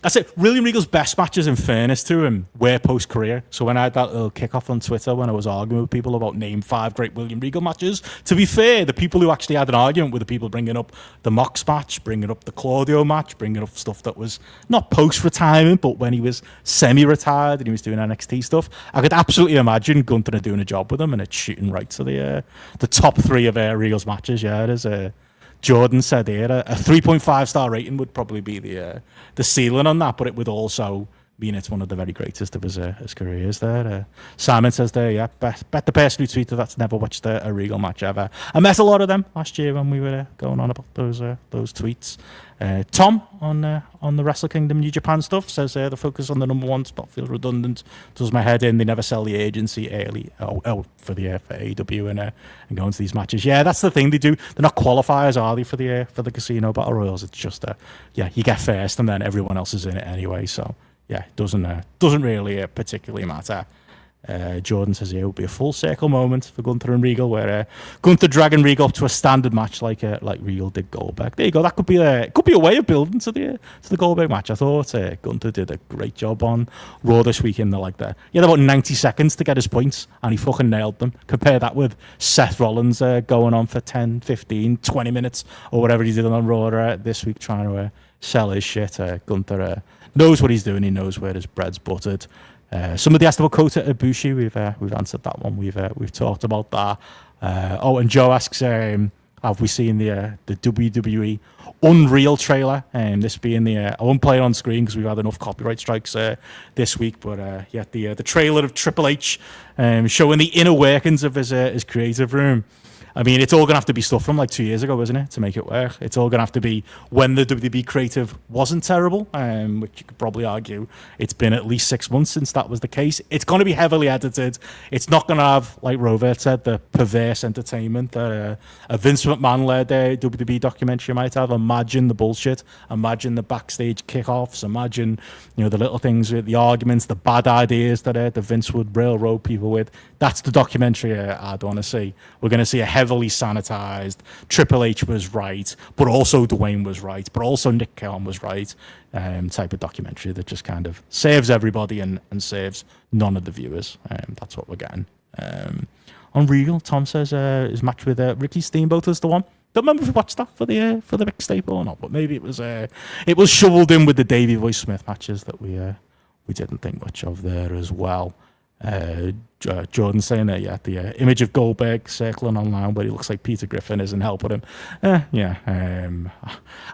I said William Regal's best matches, in fairness to him, were post-career. So when I had that little kick-off on Twitter when I was arguing with people about name 5 great William Regal matches, to be fair, the people who actually had an argument were the people bringing up the Mox match, bringing up the Claudio match, bringing up stuff that was not post-retirement, but when he was semi-retired and he was doing NXT stuff. I could absolutely imagine Gunther doing a job with him, and it's shooting right to the top 3 of Regal's matches. Yeah, it is Jordan said here a 3.5-star rating would probably be the ceiling on that, but it would also mean it's one of the very greatest of his careers there. Simon says there, yeah, bet the person who tweeted that's never watched a Regal match ever. I met a lot of them last year when we were going on about those tweets. Tom on the Wrestle Kingdom New Japan stuff says the focus on the number 1 spot feels redundant. Does my head in? They never sell the agency early for AEW and going to these matches. Yeah, that's the thing they do. They're not qualifiers, are they, for the Casino Battle Royals? It's just you get first and then everyone else is in it anyway. So yeah, it doesn't really particularly matter. Jordan says here will be a full circle moment for Gunther and Regal, where Gunther dragging Regal up to a standard match like Regal did Goldberg. There you go. That could be a way of building to the Goldberg match. I thought Gunther did a great job on Raw this weekend. He had about 90 seconds to get his points, and he fucking nailed them. Compare that with Seth Rollins going on for 10, 15, 20 minutes or whatever he did on Raw this week trying to sell his shit. Gunther knows what he's doing. He knows where his bread's buttered. Somebody asked about Kota Ibushi. We've answered that one. We've talked about that. And Joe asks, have we seen the WWE Unreal trailer? This being I won't play it on screen because we've had enough copyright strikes this week. But the trailer of Triple H showing the inner workings of his creative room. I mean, it's all going to have to be stuff from like 2 years ago, isn't it, to make it work? It's all going to have to be when the WWE creative wasn't terrible, which you could probably argue it's been at least 6 months since that was the case. It's going to be heavily edited. It's not going to have, like Rovert said, the perverse entertainment that a Vince McMahon-led WWE documentary might have. Imagine the bullshit. Imagine the backstage kickoffs. Imagine, the little things, the arguments, the bad ideas that Vince would railroad people with. That's the documentary I'd want to see. We're going to see a heavily sanitized Triple H was right, but also Dwayne was right, but also Nick Khan was right type of documentary that just kind of saves everybody and saves none of the viewers. That's what we're getting. On Regal, Tom says his match with Ricky Steamboat is the one. Don't remember if we watched that for the Rick Staple or not, but maybe it was shoveled in with the Davey Boy Smith matches that we didn't think much of there as well. Jordan saying that the image of Goldberg circling online where he looks like Peter Griffin isn't helping him.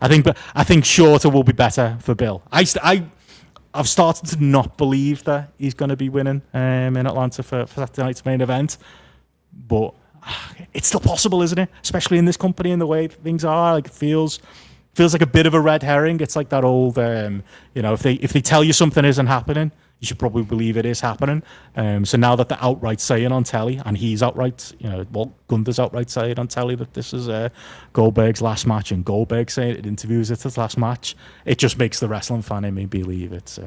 I think shorter will be better for Bill. I've started to not believe that he's going to be winning in Atlanta for Saturday night's main event, but it's still possible, isn't it? Especially in this company and the way things are. Like, it feels like a bit of a red herring. It's like that old, if they tell you something isn't happening, you should probably believe it is happening. So now that they're outright saying on telly, and he's outright, Gunther's outright saying on telly that this is Goldberg's last match, and Goldberg saying it in interviews it's his last match, it just makes the wrestling fan in me believe it's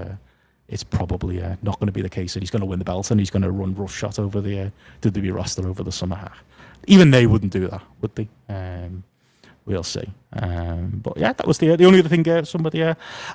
probably not going to be the case that he's going to win the belt and he's going to run roughshod over the WWE roster over the summer. Even they wouldn't do that, would they? We'll see. But yeah, that was the only other thing somebody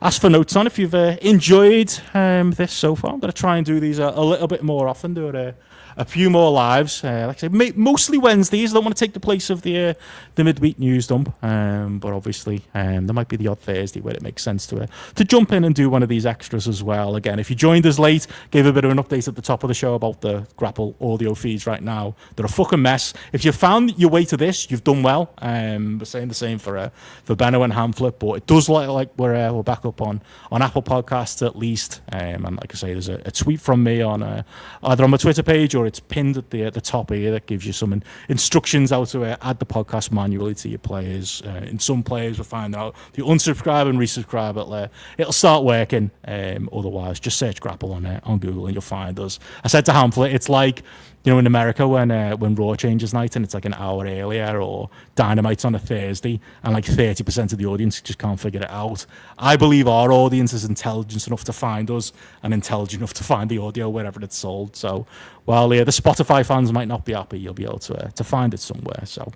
asked for notes on. If you've enjoyed this so far, I'm going to try and do these a little bit more often, do a few more lives. Like I say, mostly Wednesdays. I don't want to take the place of the midweek news dump, but obviously there might be the odd Thursday where it makes sense to jump in and do one of these extras as well. Again, if you joined us late, gave a bit of an update at the top of the show about the GRAPPL audio feeds right now. They're a fucking mess. If you found your way to this, you've done well. We're saying the same for Benno and Hamflet, but it does look like we're back up on Apple Podcasts at least. And like I say, there's a tweet from me on either on my Twitter page or it's pinned at the top here that gives you some instructions how to add the podcast manually to your players. In some players, we're finding out if you unsubscribe and resubscribe, it'll start working. Otherwise, just search GRAPPL on Google and you'll find us. I said to Hamflet, it's like, in America when Raw changes night and it's like an hour earlier, or Dynamite's on a Thursday and like 30% of the audience just can't figure it out. I believe our audience is intelligent enough to find us and intelligent enough to find the audio wherever it's sold. So while the Spotify fans might not be happy, you'll be able to find it somewhere. So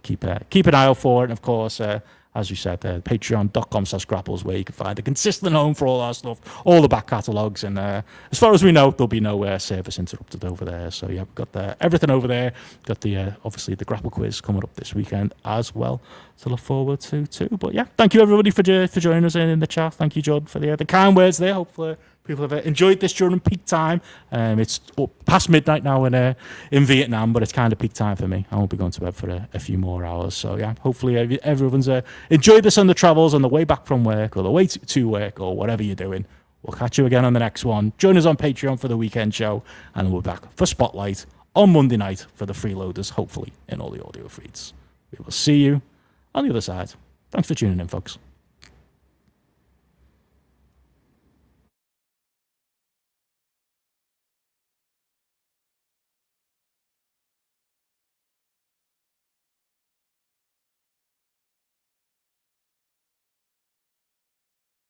keep an eye out for it. And of course, as we said, patreon.com/GRAPPL is where you can find a consistent home for all our stuff, all the back catalogues. And as far as we know, there'll be no service interrupted over there. So yeah, we've got everything over there. Got the obviously the GRAPPL quiz coming up this weekend as well to look forward to too. But yeah, thank you everybody for joining us in the chat. Thank you, Jordan, for the kind words there. Hopefully people have enjoyed this during peak time. It's past midnight now in Vietnam, but it's kind of peak time for me. I won't be going to bed for a few more hours. So yeah, hopefully everyone's enjoyed this on the travels on the way back from work or the way to work or whatever you're doing. We'll catch you again on the next one. Join us on Patreon for the weekend show, and we'll be back for Spotlight on Monday night for the freeloaders, hopefully in all the audio feeds. We will see you on the other side. Thanks for tuning in, folks.